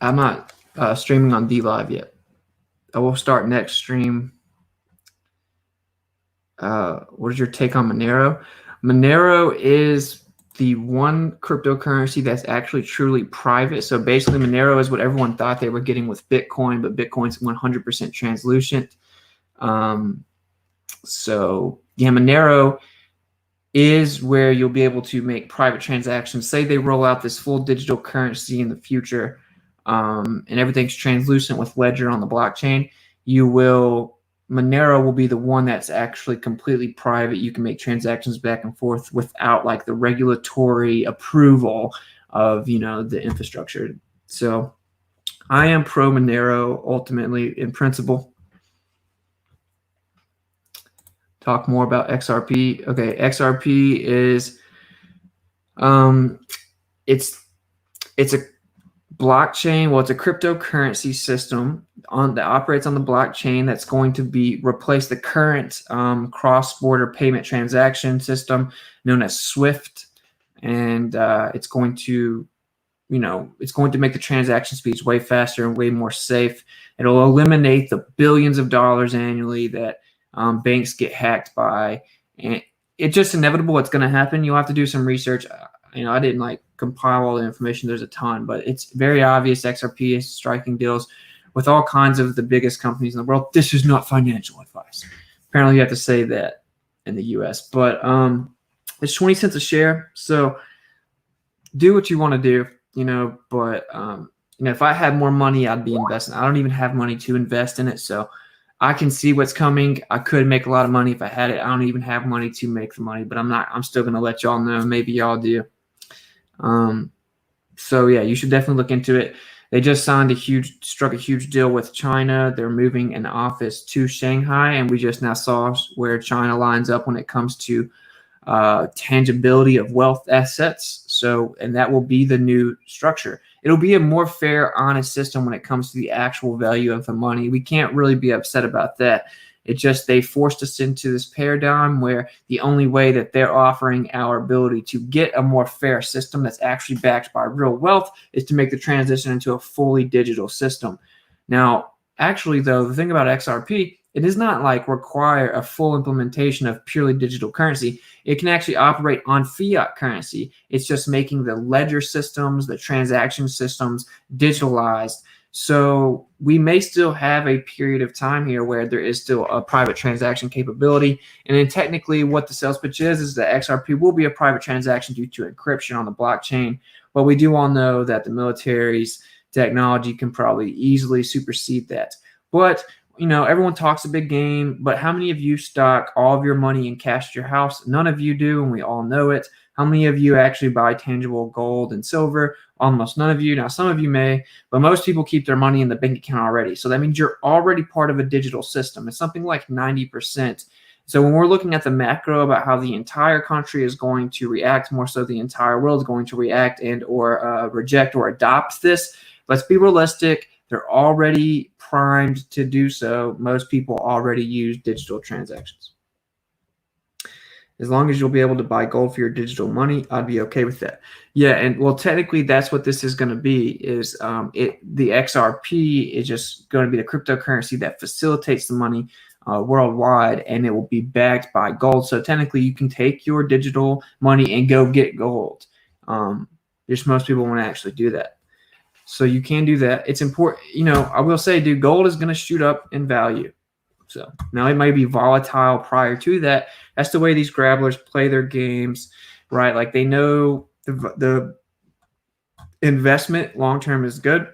I'm not streaming on DLive yet. I will start next stream. What is your take on Monero? Monero is the one cryptocurrency that's actually truly private. So basically, Monero is what everyone thought they were getting with Bitcoin, but Bitcoin's 100% translucent. So yeah, Monero is where you'll be able to make private transactions. Say they roll out this full digital currency in the future, and everything's translucent with Ledger on the blockchain. Monero will be the one that's actually completely private. You can make transactions back and forth without like the regulatory approval of, the infrastructure. So I am pro Monero ultimately in principle. Talk more about XRP. Okay, XRP is it's a blockchain. Well, it's a cryptocurrency system that operates on the blockchain that's going to replace the current cross-border payment transaction system known as SWIFT, and it's going to make the transaction speeds way faster and way more safe. It'll eliminate the billions of dollars annually that banks get hacked by, and it's just inevitable. It's going to happen. You'll have to do some research. I didn't compile all the information. There's a ton, but it's very obvious XRP is striking deals with all kinds of the biggest companies in the world. This is not financial advice. Apparently you have to say that in the US, but it's 20 cents a share. So do what you want to do, but if I had more money, I'd be investing. I don't even have money to invest in it. So I can see what's coming. I could make a lot of money if I had it. I don't even have money to make the money, but I'm still going to let y'all know. Maybe y'all do. So yeah, you should definitely look into it. They just struck a huge deal with China. They're moving an office to Shanghai, and we just now saw where China lines up when it comes to tangibility of wealth assets. So, and that will be the new structure. It'll be a more fair, honest system when it comes to the actual value of the money. We can't really be upset about that. It's just they forced us into this paradigm where the only way that they're offering our ability to get a more fair system that's actually backed by real wealth is to make the transition into a fully digital system. Now, actually, though, the thing about XRP, it does not require a full implementation of purely digital currency. It can actually operate on fiat currency. It's just making the ledger systems, the transaction systems digitalized. So we may still have a period of time here where there is still a private transaction capability. And then technically what the sales pitch is that XRP will be a private transaction due to encryption on the blockchain. But we do all know that the military's technology can probably easily supersede that. But everyone talks a big game, but how many of you stock all of your money in cash at your house? None of you do, and we all know it. How many of you actually buy tangible gold and silver? Almost none of you. Now, some of you may, but most people keep their money in the bank account already. So that means you're already part of a digital system. It's something like 90%. So when we're looking at the macro about how the entire country is going to react, more so the entire world is going to react and or reject or adopt this, let's be realistic. They're already primed to do so. Most people already use digital transactions. As long as you'll be able to buy gold for your digital money, I'd be okay with that. Yeah, and well, technically, that's what this is going to be. Is the XRP is just going to be the cryptocurrency that facilitates the money worldwide, and it will be backed by gold. So technically, you can take your digital money and go get gold. Just most people won't actually do that. So you can do that. It's important. I will say, dude, gold is going to shoot up in value. So now it might be volatile prior to that. That's the way these grabblers play their games, right? Like they know the investment long-term is good.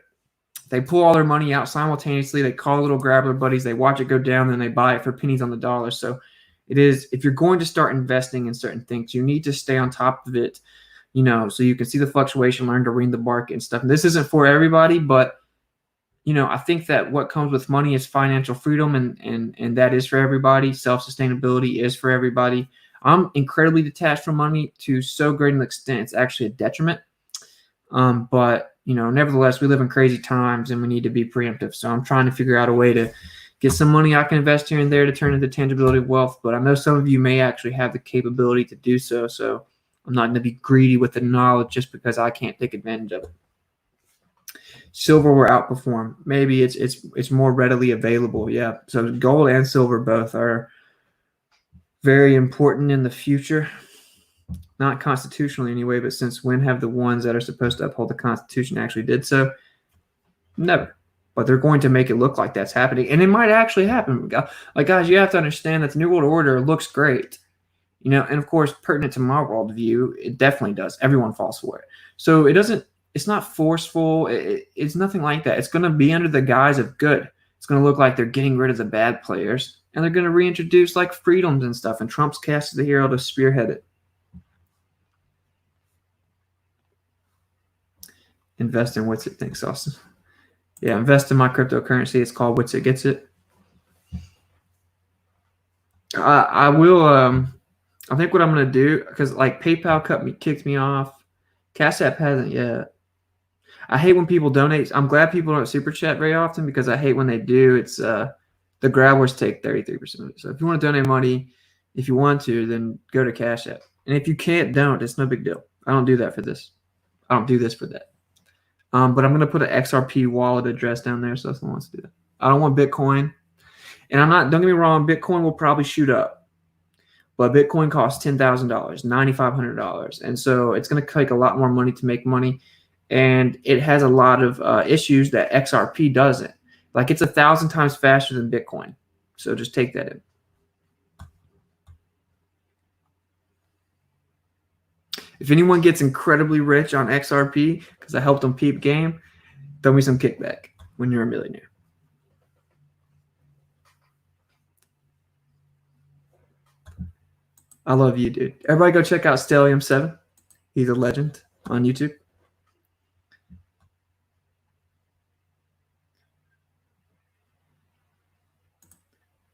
They pull all their money out simultaneously. They call little grabbler buddies. They watch it go down, then they buy it for pennies on the dollar. So It is, if you're going to start investing in certain things, you need to stay on top of it, you know, so you can see the fluctuation, learn to read the market and stuff. And this isn't for everybody, but you know, I think that what comes with money is financial freedom, and that is for everybody. Self-sustainability is for everybody. I'm incredibly detached from money to so great an extent it's actually a detriment. But you know, nevertheless, we live in crazy times and we need to be preemptive. So I'm trying to figure out a way to get some money I can invest here and there to turn into tangibility of wealth. But I know some of you may actually have the capability to do so. So I'm not going to be greedy with the knowledge just because I can't take advantage of it. Silver will outperform. Maybe it's more readily available. Yeah. So gold and silver both are very important in the future. Not constitutionally anyway, but since when have the ones that are supposed to uphold the Constitution actually did so? Never. But they're going to make it look like that's happening. And it might actually happen. Like, guys, you have to understand that the New World Order looks great. You know, and of course, pertinent to my worldview, it definitely does. Everyone falls for it. So it's not forceful. It's nothing like that. It's going to be under the guise of good. It's going to look like they're getting rid of the bad players. And they're going to reintroduce like freedoms and stuff. And Trump's cast as the hero to spearhead it. Invest in Whitsitt. Thanks, Austin. Yeah, invest in my cryptocurrency. It's called WitsitGetsIt. I will. I think what I'm going to do, because like PayPal kicked me off. Cash App hasn't yet. I hate when people donate. I'm glad people don't super chat very often because I hate when they do. It's the grabbers take 33% of it. So if you want to donate money, if you want to, then go to Cash App. And if you can't, don't. It's no big deal. I don't do that for this. I don't do this for that. But I'm going to put an XRP wallet address down there so if someone wants to do that. I don't want Bitcoin. And don't get me wrong, Bitcoin will probably shoot up. But Bitcoin costs $10,000, $9,500. And so it's going to take a lot more money to make money. And it has a lot of issues that XRP doesn't. Like it's 1,000 times faster than Bitcoin. So just take that in. If anyone gets incredibly rich on XRP, because I helped them peep game, throw me some kickback when you're a millionaire. I love you, dude. Everybody go check out Stellium7. He's a legend on YouTube.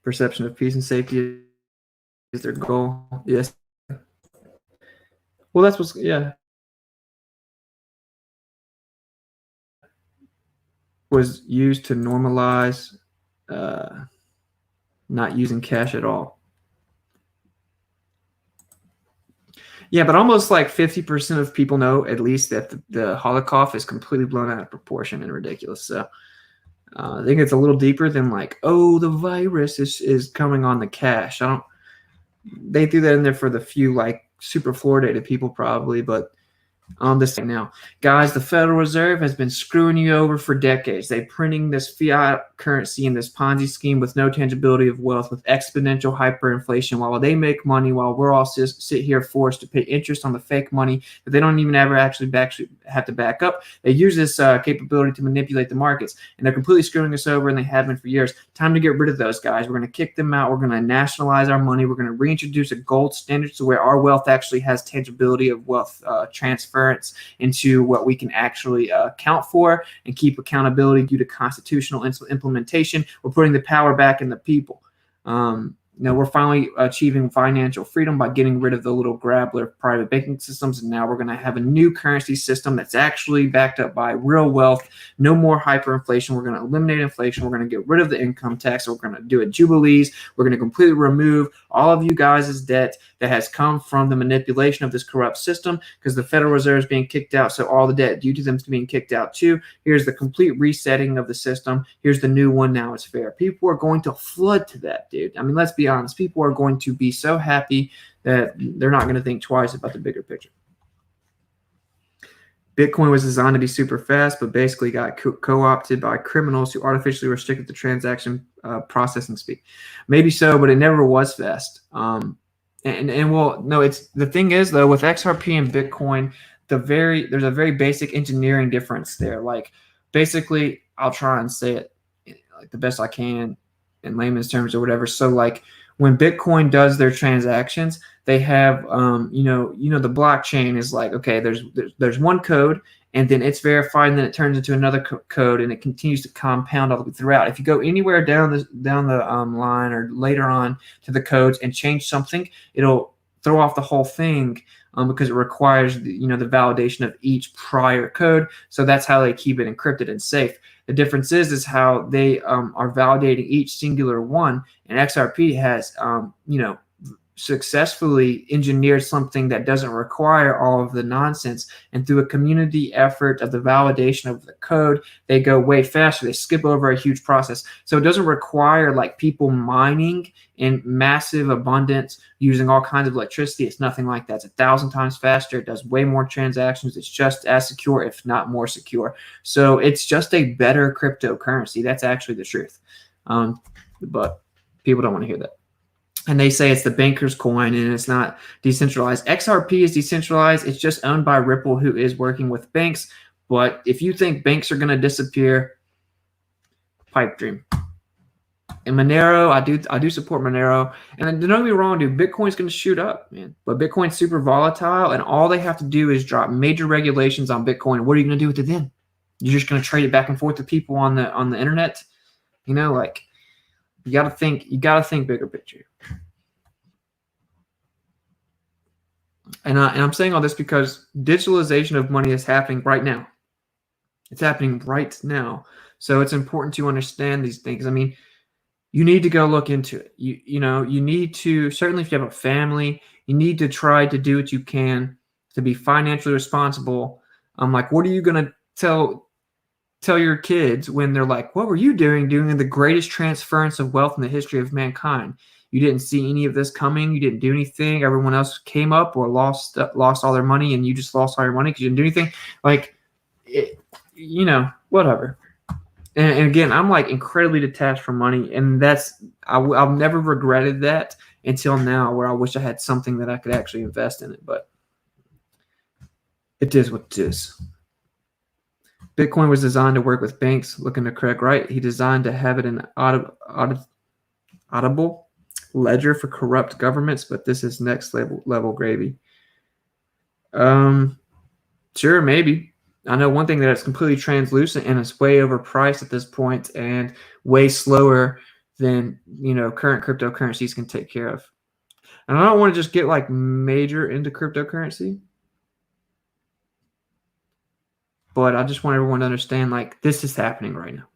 Perception of peace and safety is their goal. Yes. Well, that's what's, yeah. Was used to normalize not using cash at all. Yeah, but almost like 50% of people know at least that the Holocaust is completely blown out of proportion and ridiculous. So I think it's a little deeper than like, oh, the virus is coming on the cash. They threw that in there for the few like super fluoridated people probably, but this thing now, guys, the Federal Reserve has been screwing you over for decades. They're printing this fiat currency in this Ponzi scheme with no tangibility of wealth, with exponential hyperinflation, while they make money, while we're all sit here forced to pay interest on the fake money that they don't even ever actually have to back up. They use this capability to manipulate the markets, and they're completely screwing us over, and they have been for years. Time to get rid of those guys. We're going to kick them out. We're going to nationalize our money. We're going to reintroduce a gold standard to where our wealth actually has tangibility of wealth transference into what we can actually account for and keep accountability due to constitutional implementation. We're putting the power back in the people. We're finally achieving financial freedom by getting rid of the little grabbler private banking systems, and now we're going to have a new currency system that's actually backed up by real wealth. No more hyperinflation. We're going to eliminate inflation. We're going to get rid of the income tax. We're going to do it jubilees. We're going to completely remove all of you guys' debt that has come from the manipulation of this corrupt system, because the Federal Reserve is being kicked out, so all the debt due to them is being kicked out too. Here's the complete resetting of the system. Here's the new one. Now it's fair. People are going to flood to that, dude. I mean, let's be honest. People are going to be so happy that they're not going to think twice about the bigger picture. Bitcoin was designed to be super fast, but basically got co-opted by criminals who artificially restricted the transaction processing speed. Maybe so, but it never was fast. It's the thing is though, with XRP and Bitcoin, there's a very basic engineering difference there. Like basically, I'll try and say it like the best I can in layman's terms or whatever. So like when Bitcoin does their transactions, they have, the blockchain is like, okay, there's one code, and then it's verified, and then it turns into another code, and it continues to compound all the way throughout. If you go anywhere down the line or later on to the codes and change something, it'll throw off the whole thing, because it requires the validation of each prior code. So that's how they keep it encrypted and safe. The difference is how they are validating each singular one, and XRP has successfully engineered something that doesn't require all of the nonsense, and through a community effort of the validation of the code, they go way faster. They skip over a huge process, so it doesn't require like people mining in massive abundance using all kinds of electricity. It's nothing like that. It's 1,000 times faster. It does way more transactions. It's just as secure, if not more secure. So it's just a better cryptocurrency. That's actually the truth, but people don't want to hear that. And they say it's the banker's coin and it's not decentralized. XRP is decentralized. It's just owned by Ripple, who is working with banks. But if you think banks are going to disappear, pipe dream. And Monero, I do support Monero. And don't get me wrong, dude, Bitcoin's going to shoot up, man. But Bitcoin's super volatile, and all they have to do is drop major regulations on Bitcoin. What are you going to do with it then? You're just going to trade it back and forth to people on the internet? You got to think bigger picture. And I'm saying all this because digitalization of money is happening right now. It's happening right now. So it's important to understand these things. I mean, you need to go look into it. You need to, certainly if you have a family, you need to try to do what you can to be financially responsible. Like, what are you going to tell your kids when they're like, what were you doing the greatest transference of wealth in the history of mankind? You didn't see any of this coming. You didn't do anything. Everyone else came up or lost all their money, and you just lost all your money because you didn't do anything. Like, whatever. And again, I'm like incredibly detached from money, and I've never regretted that until now, where I wish I had something that I could actually invest in it. But it is what it is. Bitcoin was designed to work with banks. Looking to Craig Wright, he designed to have it an audible ledger for corrupt governments, but this is next level gravy. Sure, maybe. I know one thing that it's completely translucent and it's way overpriced at this point and way slower than current cryptocurrencies can take care of. And I don't want to just get like major into cryptocurrency, but I just want everyone to understand like this is happening right now.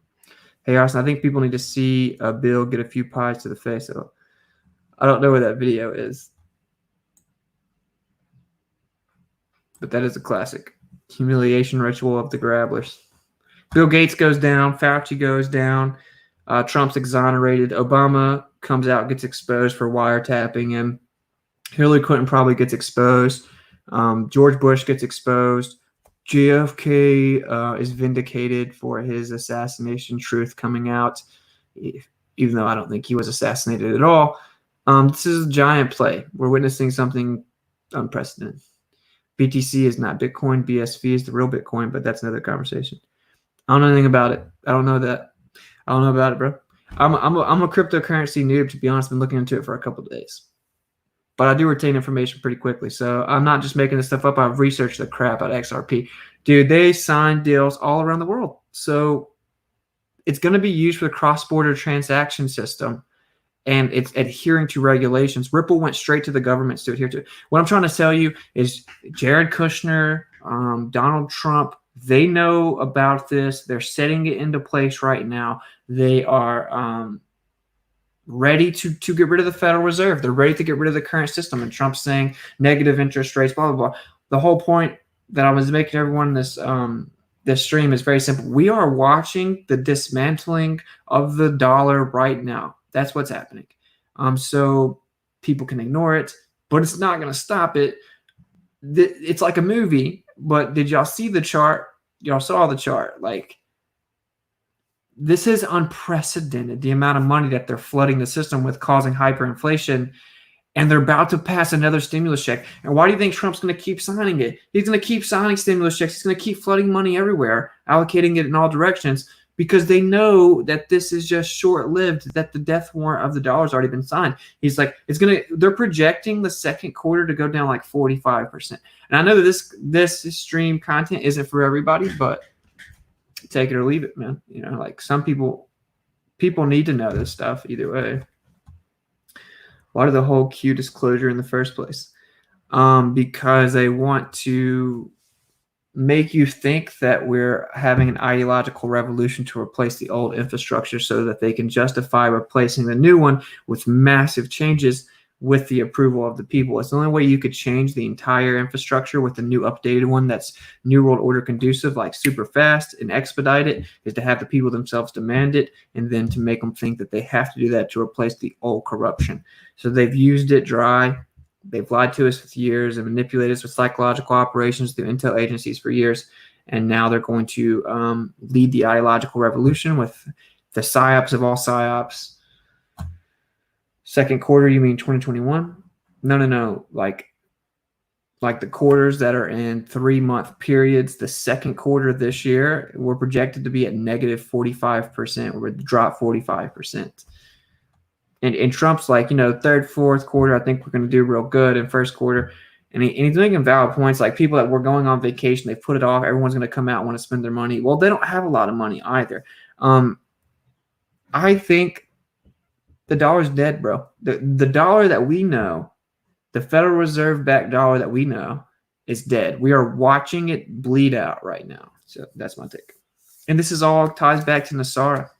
Hey, Austin, I think people need to see Bill get a few pies to the face. So I don't know where that video is, but that is a classic. Humiliation ritual of the grabblers. Bill Gates goes down. Fauci goes down. Trump's exonerated. Obama comes out, gets exposed for wiretapping him. Hillary Clinton probably gets exposed. George Bush gets exposed. JFK is vindicated for his assassination truth coming out, even though I don't think he was assassinated at all. This is a giant play. We're witnessing something unprecedented. BTC is not Bitcoin. BSV is the real Bitcoin, but that's another conversation. I don't know anything about it. I don't know that. I don't know about it, bro. I'm a cryptocurrency noob, to be honest. I've been looking into it for a couple of days. But I do retain information pretty quickly. So I'm not just making this stuff up. I've researched the crap out of XRP. Dude, they sign deals all around the world. So it's going to be used for the cross-border transaction system. And it's adhering to regulations. Ripple went straight to the governments to adhere to it. What I'm trying to tell you is Jared Kushner, Donald Trump, they know about this. They're setting it into place right now. They are ready to get rid of the Federal Reserve. They're ready to get rid of the current system. And Trump's saying negative interest rates, blah, blah, blah. The whole point that I was making everyone this stream is very simple. We are watching the dismantling of the dollar right now. That's what's happening. So people can ignore it, but it's not going to stop it. It's like a movie, but did y'all see the chart? Y'all saw the chart. Like, this is unprecedented, the amount of money that they're flooding the system with, causing hyperinflation, and they're about to pass another stimulus check. And why do you think Trump's going to keep signing it? He's going to keep signing stimulus checks. He's going to keep flooding money everywhere, allocating it in all directions, because they know that this is just short-lived, that the death warrant of the dollar has already been signed. He's like, they're projecting the second quarter to go down like 45%. And I know that this stream content isn't for everybody, but take it or leave it, man. You know, like some people need to know this stuff either way. Why did the whole Q disclosure in the first place? Because they want to make you think that we're having an ideological revolution to replace the old infrastructure so that they can justify replacing the new one with massive changes with the approval of the people. It's the only way you could change the entire infrastructure with a new updated one that's New World Order conducive, like super fast and expedite it, is to have the people themselves demand it and then to make them think that they have to do that to replace the old corruption. So they've used it dry. They've lied to us for years and manipulated us with psychological operations through intel agencies for years. And now they're going to lead the ideological revolution with the psyops of all psyops. Second quarter, you mean 2021? No. Like the quarters that are in 3-month periods, the second quarter this year, we're projected to be at negative 45%. We're drop 45%. And Trump's like, third, fourth quarter, I think we're going to do real good. In first quarter, and he's making valid points. Like people that were going on vacation, they put it off. Everyone's going to come out and want to spend their money. Well, they don't have a lot of money either. I think the dollar's dead, bro. The dollar that we know, the Federal Reserve backed dollar that we know, is dead. We are watching it bleed out right now. So that's my take. And this is all ties back to Nasara.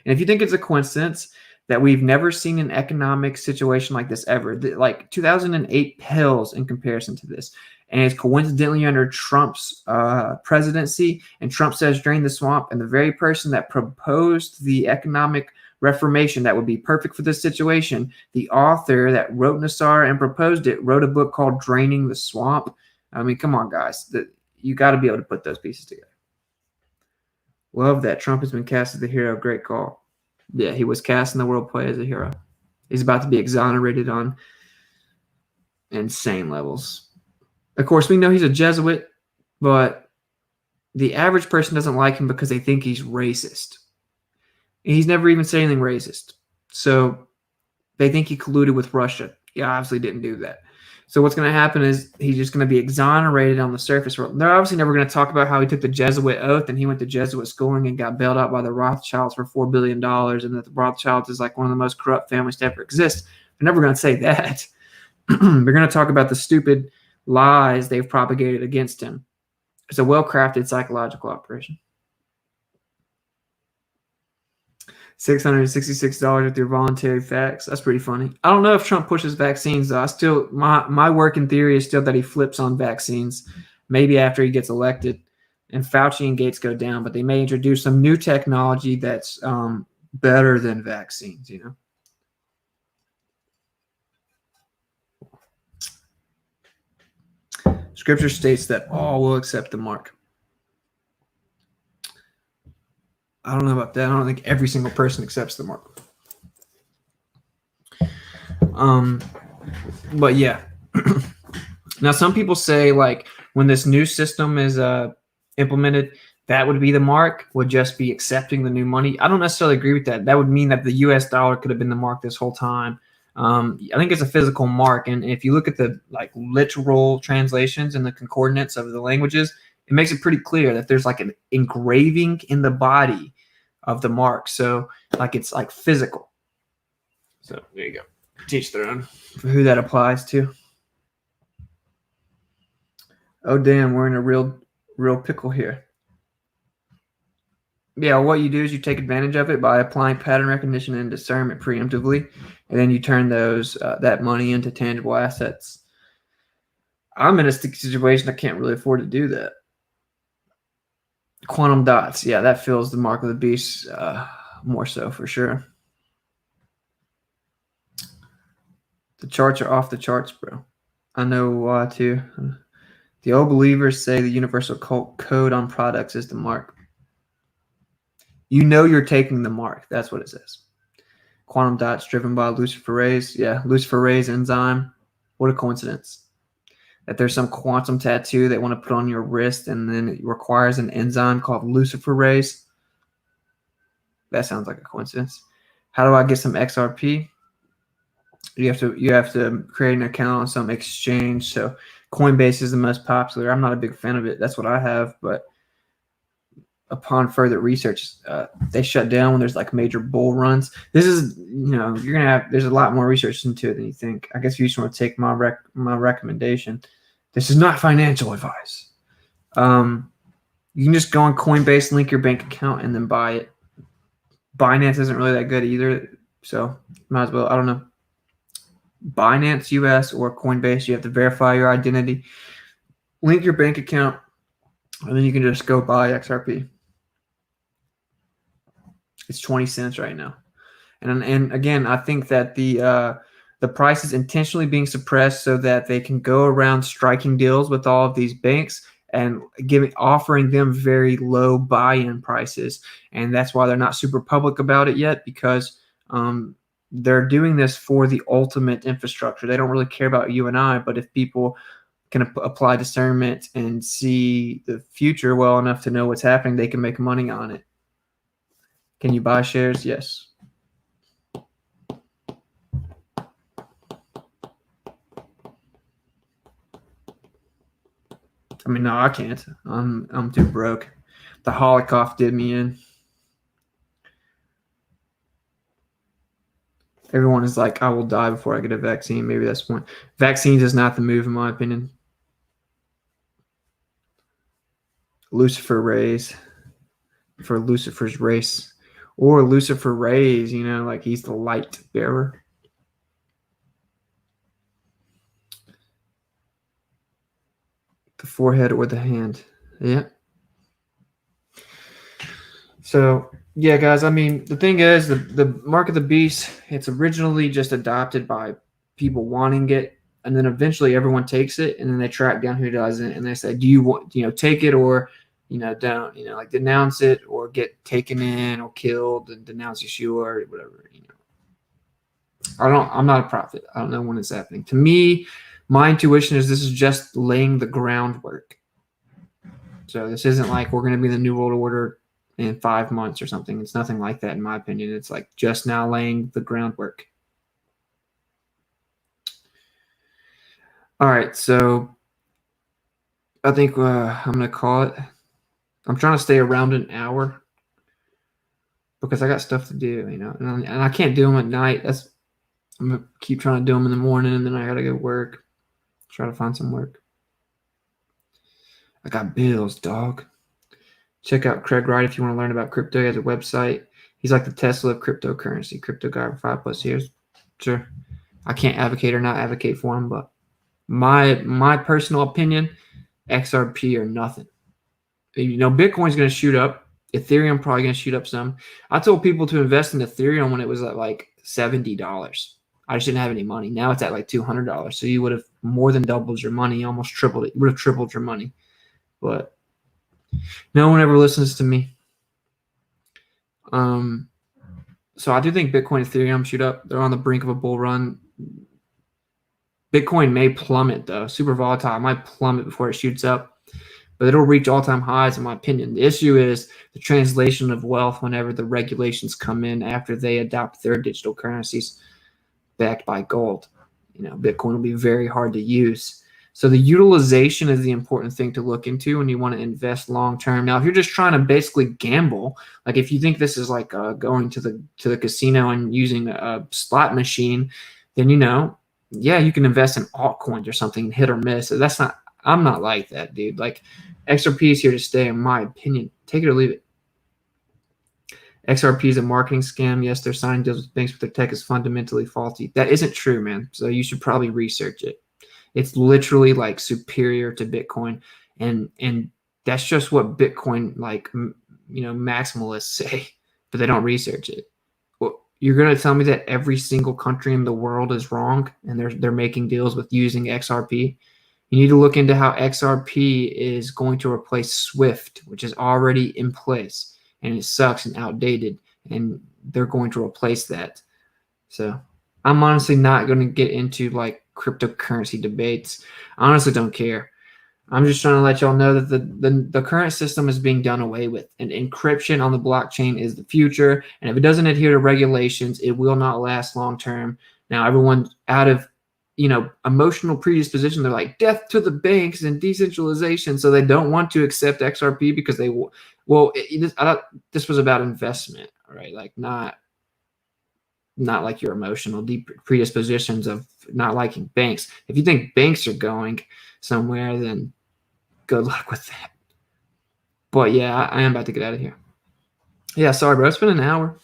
And if you think it's a coincidence that we've never seen an economic situation like this ever. Like 2008 pales in comparison to this. And it's coincidentally under Trump's presidency. And Trump says drain the swamp. And the very person that proposed the economic reformation that would be perfect for this situation, the author that wrote Nassar and proposed it, wrote a book called Draining the Swamp. I mean, come on, guys. You got to be able to put those pieces together. Love that. Trump has been cast as the hero. Great call. Yeah, he was cast in the world play as a hero. He's about to be exonerated on insane levels. Of course, we know he's a Jesuit, but the average person doesn't like him because they think he's racist. And he's never even said anything racist. So they think he colluded with Russia. He obviously didn't do that. So what's going to happen is he's just going to be exonerated on the surface. They're obviously never going to talk about how he took the Jesuit oath and he went to Jesuit schooling and got bailed out by the Rothschilds for $4 billion and that the Rothschilds is like one of the most corrupt families to ever exist. They're never going to say that. They're going to talk about the stupid lies they've propagated against him. It's a well-crafted psychological operation. $666 with your voluntary facts. That's pretty funny. I don't know if Trump pushes vaccines, though. My working theory is still that he flips on vaccines, maybe after he gets elected, and Fauci and Gates go down. But they may introduce some new technology that's better than vaccines. Scripture states that all will accept the mark. I don't know about that. I don't think every single person accepts the mark. But yeah. Now, some people say, like, when this new system is implemented, that would be the mark, would just be accepting the new money. I don't necessarily agree with that. That would mean that the U.S. dollar could have been the mark this whole time. I think it's a physical mark. And if you look at the literal translations and the concordance of the languages, it makes it pretty clear that there's like an engraving in the body of the mark. So it's like physical. So there you go. Teach their own for who that applies to. Oh, damn. We're in a real pickle here. Yeah, what you do is you take advantage of it by applying pattern recognition and discernment preemptively, and then you turn that money into tangible assets. I'm in a sticky situation. I can't really afford to do that. Quantum dots. Yeah, that fills the mark of the beast more so for sure. The charts are off the charts, bro. I know why too. The old believers say the universal code on products is the mark. You're taking the mark. That's what it says. Quantum dots driven by luciferase. Yeah, luciferase enzyme. What a coincidence. That there's some quantum tattoo they want to put on your wrist, and then it requires an enzyme called luciferase. That sounds like a coincidence. How do I get some XRP? You have to create an account on some exchange. So Coinbase is the most popular. I'm not a big fan of it. That's what I have, but upon further research, they shut down when there's like major bull runs. This is, there's a lot more research into it than you think. I guess if you just want to take my recommendation, this is not financial advice. You can just go on Coinbase, link your bank account, and then buy it. Binance isn't really that good either, so might as well, I don't know. Binance US or Coinbase, you have to verify your identity, link your bank account, and then you can just go buy XRP. It's 20 cents right now. And again, I think that the price is intentionally being suppressed so that they can go around striking deals with all of these banks and offering them very low buy-in prices. And that's why they're not super public about it yet, because they're doing this for the ultimate infrastructure. They don't really care about you and I, but if people can apply discernment and see the future well enough to know what's happening, they can make money on it. Can you buy shares? Yes. I mean, no, I can't. I'm too broke. The Holocaust did me in. Everyone is like, I will die before I get a vaccine. Maybe that's the point. Vaccines is not the move, in my opinion. Lucifer rays for Lucifer's race. Or Lucifer rays, like he's the light bearer. The forehead or the hand. Yeah. So, yeah, guys, I mean, the thing is, the mark of the beast, it's originally just adopted by people wanting it, and then eventually everyone takes it, and then they track down who doesn't, and they say, do you want, take it or, don't, like denounce it or get taken in or killed and denounce Yeshua or whatever, I'm not a prophet. I don't know when it's happening. To me, my intuition is this is just laying the groundwork. So this isn't like we're going to be the New World Order in 5 months or something. It's nothing like that, in my opinion. It's like just now laying the groundwork. All right, so I think I'm going to call it. I'm trying to stay around an hour because I got stuff to do, and I can't do them at night. I'm going to keep trying to do them in the morning, and then I got to go work, try to find some work. I got bills, dog. Check out Craig Wright if you want to learn about crypto. He has a website. He's like the Tesla of cryptocurrency. Crypto guy for 5+ years. Sure. I can't advocate or not advocate for him, but my personal opinion, XRP or nothing. Bitcoin's going to shoot up. Ethereum probably going to shoot up some. I told people to invest in Ethereum when it was at like $70. I just didn't have any money. Now it's at like $200. So you would have more than doubled your money, almost tripled it. You would have tripled your money. But no one ever listens to me. So I do think Bitcoin and Ethereum shoot up. They're on the brink of a bull run. Bitcoin may plummet, though. Super volatile. It might plummet before it shoots up. But it'll reach all-time highs, in my opinion. The issue is the translation of wealth whenever the regulations come in after they adopt their digital currencies backed by gold. Bitcoin will be very hard to use. So the utilization is the important thing to look into when you want to invest long-term. Now, if you're just trying to basically gamble, like if you think this is like going to the casino and using a slot machine, then, yeah, you can invest in altcoins or something, hit or miss. So I'm not like that, dude. Like XRP is here to stay, in my opinion. Take it or leave it. XRP is a marketing scam. Yes, they're signing deals with banks, but their tech is fundamentally faulty. That isn't true, man. So you should probably research it. It's literally like superior to Bitcoin, and that's just what Bitcoin maximalists say, but they don't research it. Well, you're gonna tell me that every single country in the world is wrong, and they're making deals with using XRP? You need to look into how XRP is going to replace SWIFT, which is already in place, and it sucks and outdated, and they're going to replace that. So I'm honestly not going to get into like cryptocurrency debates. I honestly don't care. I'm just trying to let y'all know that the current system is being done away with, and encryption on the blockchain is the future. And if it doesn't adhere to regulations, it will not last long term. Now, everyone out of emotional predisposition, they're like death to the banks and decentralization, so they don't want to accept XRP because they this was about investment, right? Like not like your emotional deep predispositions of not liking banks. If you think banks are going somewhere, then good luck with that. But yeah, I am about to get out of here. Yeah, sorry, bro. It's been an hour.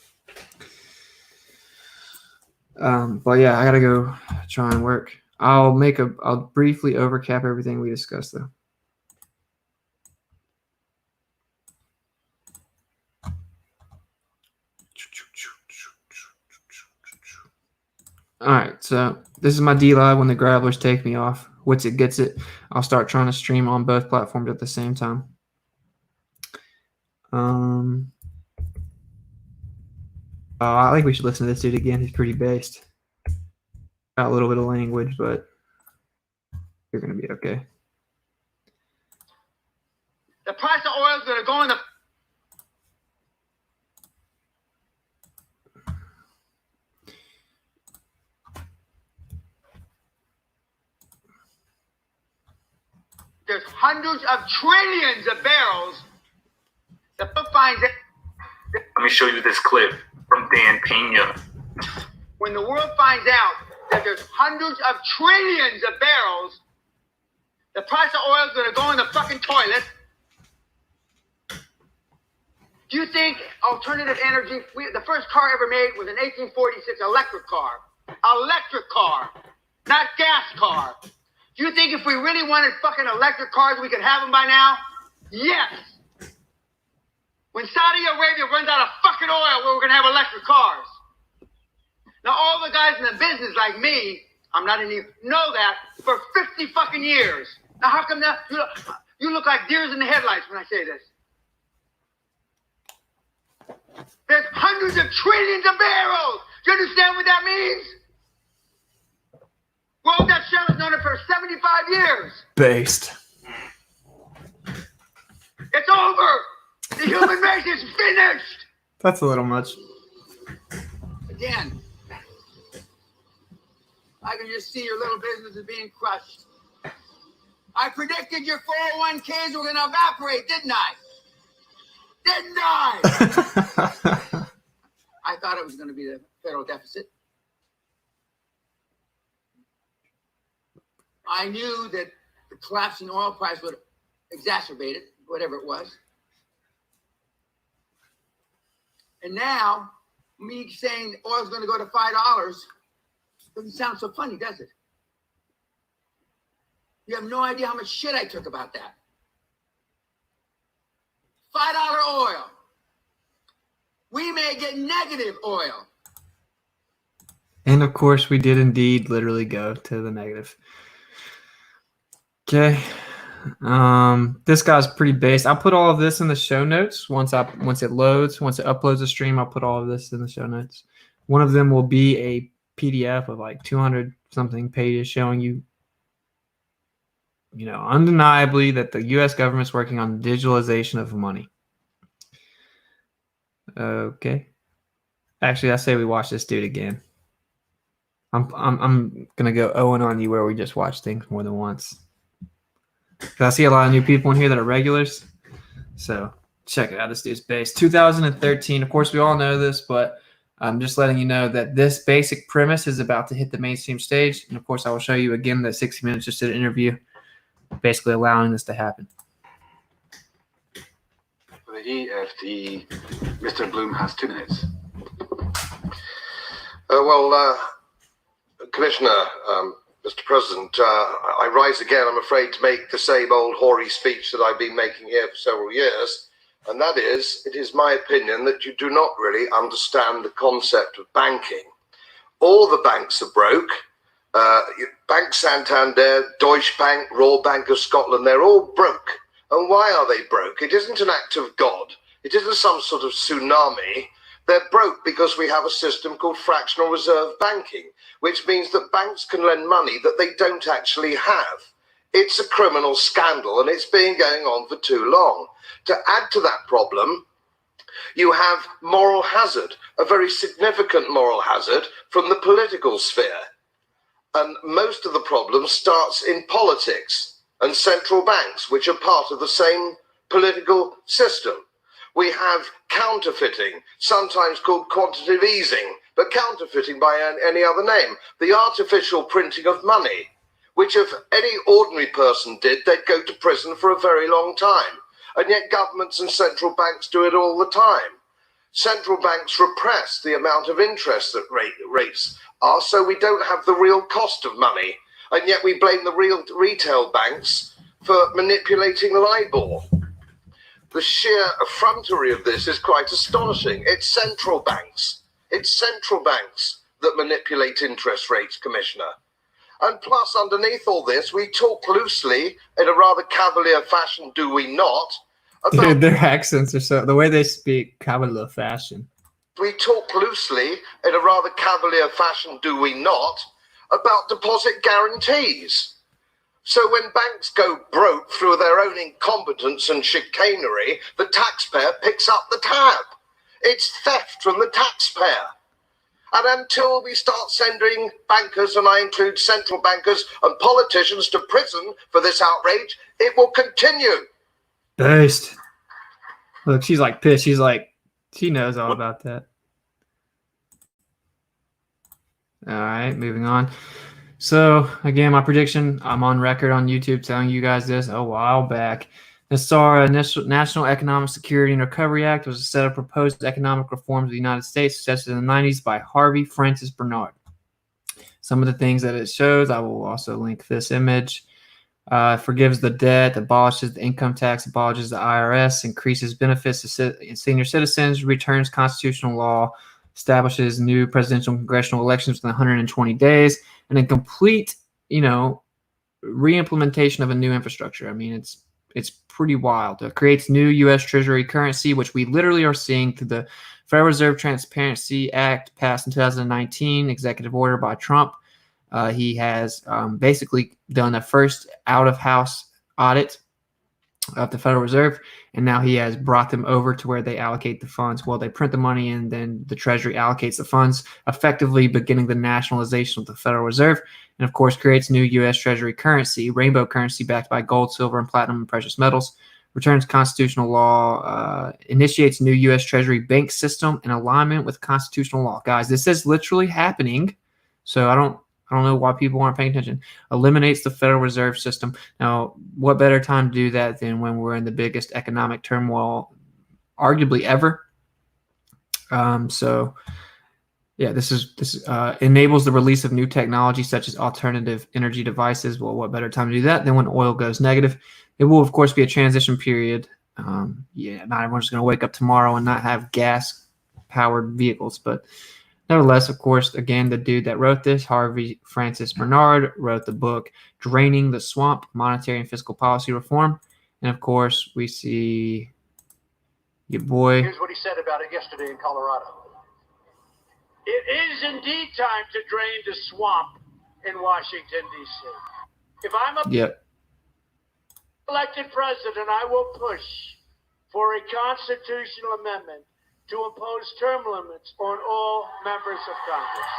But yeah, I gotta go try and work. I'll briefly overcap everything we discussed though. All right, so this is my D-Live when the Gravelers take me off. Whitsitt gets it. I'll start trying to stream on both platforms at the same time. I think we should listen to this dude again. He's pretty based. Got a little bit of language, but you're gonna be okay. The price of oil is going to go in the... There's hundreds of trillions of barrels. The book finds it. Let me show you this clip from Dan Pena. When the world finds out that there's hundreds of trillions of barrels, the price of oil is going to go in the fucking toilet. Do you think alternative energy... the first car ever made was an 1846 electric car. Electric car, not gas car. Do you think if we really wanted fucking electric cars, we could have them by now? Yes. When Saudi Arabia runs out of fucking oil, we're going to have electric cars. Now, all the guys in the business like me, I'm not in here, know that for 50 fucking years. Now, how come that you look like deers in the headlights when I say this? There's hundreds of trillions of barrels. Do you understand what that means? World Dutch Shell has known it for 75 years. Based. It's over. The human race is finished. That's a little much. Again, I can just see your little businesses being crushed. I predicted your 401ks were going to evaporate, didn't I? Didn't I? I thought it was going to be the federal deficit. I knew that the collapsing oil price would exacerbate it, whatever it was. And now, me saying oil's going to go to $5 doesn't sound so funny, does it? You have no idea how much shit I took about that. $5 oil. We may get negative oil. And of course, we did indeed literally go to the negative. Okay. This guy's pretty based. I'll put all of this in the show notes once it loads. Once it uploads the stream, I'll put all of this in the show notes. One of them will be a PDF of like 200 something pages showing you, undeniably that the U.S. government's working on digitalization of money. Okay. Actually, I say we watch this dude again. I'm gonna go Owen on you where we just watch things more than once. Cause I see a lot of new people in here that are regulars. So check it out. This dude's based 2013. Of course, we all know this, but I'm just letting you know that this basic premise is about to hit the mainstream stage. And of course, I will show you again that 60 Minutes just did an interview, basically allowing this to happen. For the EFT, Mr. Bloom has 2 minutes. Commissioner, Mr. President, I rise again, I'm afraid, to make the same old hoary speech that I've been making here for several years, and that is, it is my opinion that you do not really understand the concept of banking. All the banks are broke. Bank Santander, Deutsche Bank, Royal Bank of Scotland, they're all broke. And why are they broke? It isn't an act of God. It isn't some sort of tsunami. They're broke because we have a system called fractional reserve banking, which means that banks can lend money that they don't actually have. It's a criminal scandal, and it's been going on for too long. To add to that problem, you have moral hazard, a very significant moral hazard from the political sphere. And most of the problem starts in politics and central banks, which are part of the same political system. We have counterfeiting, sometimes called quantitative easing, but counterfeiting by any other name. The artificial printing of money, which if any ordinary person did, they'd go to prison for a very long time. And yet governments and central banks do it all the time. Central banks repress the amount of interest that rates are, so we don't have the real cost of money. And yet we blame the real retail banks for manipulating LIBOR. The sheer effrontery of this is quite astonishing. It's central banks. It's central banks that manipulate interest rates, Commissioner. And plus, underneath all this, we talk loosely in a rather cavalier fashion, do we not? Dude, their accents are so, the way they speak, cavalier fashion. We talk loosely in a rather cavalier fashion, do we not, about deposit guarantees. So when banks go broke through their own incompetence and chicanery, the taxpayer picks up the tab. It's theft from the taxpayer. And until we start sending bankers, and I include central bankers and politicians, to prison for this outrage, it will continue. Based. Look, she's like pissed. She's like, she knows all about that. All right, moving on. So, again, my prediction, I'm on record on YouTube telling you guys this a while back. The SARA National Economic Security and Recovery Act was a set of proposed economic reforms of the United States suggested in the 90s by Harvey Francis Bernard. Some of the things that it shows, I will also link this image. Forgives the debt, abolishes the income tax, abolishes the IRS, increases benefits to senior citizens, returns constitutional law, establishes new presidential and congressional elections within 120 days, and then complete, re-implementation of a new infrastructure. I mean, it's pretty wild. It creates new U.S. Treasury currency, which we literally are seeing through the Federal Reserve Transparency Act passed in 2019, executive order by Trump. He has basically done a first out-of-house audit of the Federal Reserve, and now he has brought them over to where they allocate the funds. Well, they print the money, and then the Treasury allocates the funds, effectively beginning the nationalization of the Federal Reserve, and of course creates new U.S. Treasury currency, rainbow currency backed by gold, silver, and platinum and precious metals, returns constitutional law, initiates new U.S. Treasury bank system in alignment with constitutional law. Guys, this is literally happening, so I don't know why people aren't paying attention. Eliminates the Federal Reserve System. Now, what better time to do that than when we're in the biggest economic turmoil, arguably ever? So, yeah, this enables the release of new technology such as alternative energy devices. Well, what better time to do that than when oil goes negative? It will, of course, be a transition period. Not everyone's going to wake up tomorrow and not have gas-powered vehicles, but nevertheless, of course, again, the dude that wrote this, Harvey Francis Bernard, wrote the book Draining the Swamp, Monetary and Fiscal Policy Reform. And, of course, we see your boy. Here's what he said about it yesterday in Colorado. It is indeed time to drain the swamp in Washington, D.C. If I'm elected president, I will push for a constitutional amendment to impose term limits on all members of Congress.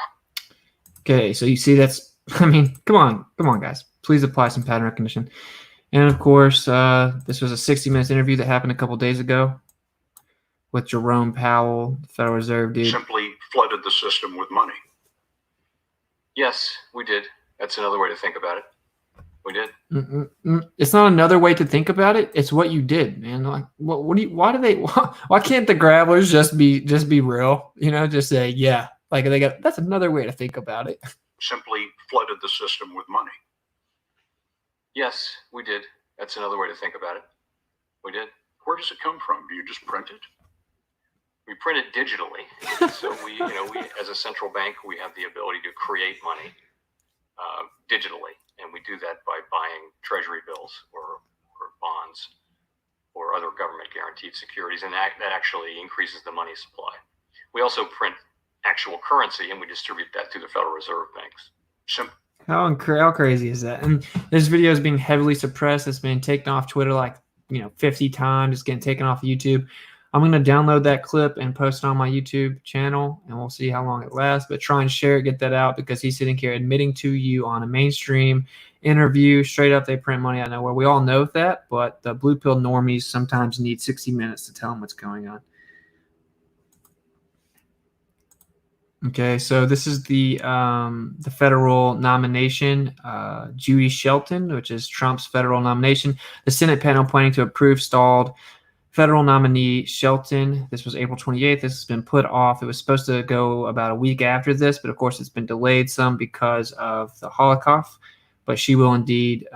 Okay, so you see that's, I mean, come on, guys. Please apply some pattern recognition. And, of course, this was a 60-minute interview that happened a couple days ago with Jerome Powell, the Federal Reserve dude. Simply flooded the system with money. Yes, we did. That's another way to think about it. We did. It's not another way to think about it. It's what you did, man. Like, why can't the grabblers just be real? Just say, yeah. Like that's another way to think about it. Simply flooded the system with money. Yes, we did. That's another way to think about it. We did. Where does it come from? Do you just print it? We print it digitally. So we as a central bank, we have the ability to create money digitally. And we do that by buying treasury bills or bonds or other government guaranteed securities. And that actually increases the money supply. We also print actual currency and we distribute that to the Federal Reserve banks. How crazy is that? And this video is being heavily suppressed. It's been taken off Twitter like 50 times. It's getting taken off YouTube. I'm going to download that clip and post it on my YouTube channel, and we'll see how long it lasts. But try and share it, get that out, because he's sitting here admitting to you on a mainstream interview, straight up, they print money out of nowhere. We all know that, but the blue pill normies sometimes need 60 minutes to tell them what's going on. Okay, so this is the federal nomination, Judy Shelton, which is Trump's federal nomination. The Senate panel planning to approve stalled federal nominee Shelton. This was April 28th. This has been put off. It was supposed to go about a week after this, but of course it's been delayed some because of the Holocaust. But she will indeed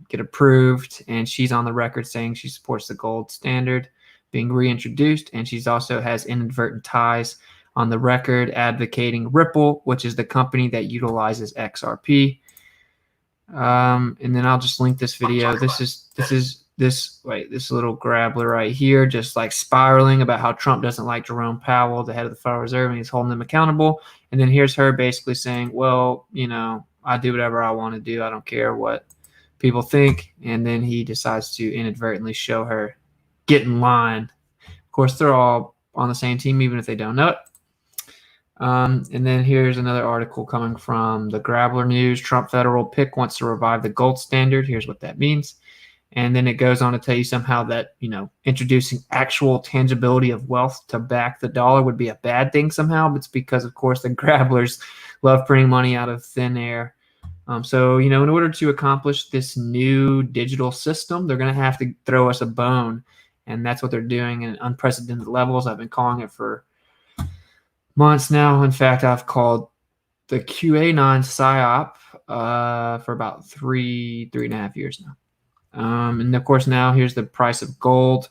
get approved, and she's on the record saying she supports the gold standard being reintroduced, and she's also has inadvertent ties on the record advocating Ripple, which is the company that utilizes XRP. And then I'll just link this video. This little grabbler right here, just like spiraling about how Trump doesn't like Jerome Powell, the head of the Federal Reserve, and he's holding them accountable. And then here's her basically saying, well, I do whatever I want to do. I don't care what people think. And then he decides to inadvertently show her, get in line. Of course, they're all on the same team, even if they don't know it. And then here's another article coming from the Grabbler News. Trump federal pick wants to revive the gold standard. Here's what that means. And then it goes on to tell you somehow that, introducing actual tangibility of wealth to back the dollar would be a bad thing somehow. But it's because, of course, the grabblers love printing money out of thin air. So, in order to accomplish this new digital system, they're going to have to throw us a bone. And that's what they're doing in unprecedented levels. I've been calling it for months now. In fact, I've called the QAnon PSYOP for about three and a half years now. And of course, now here's the price of gold.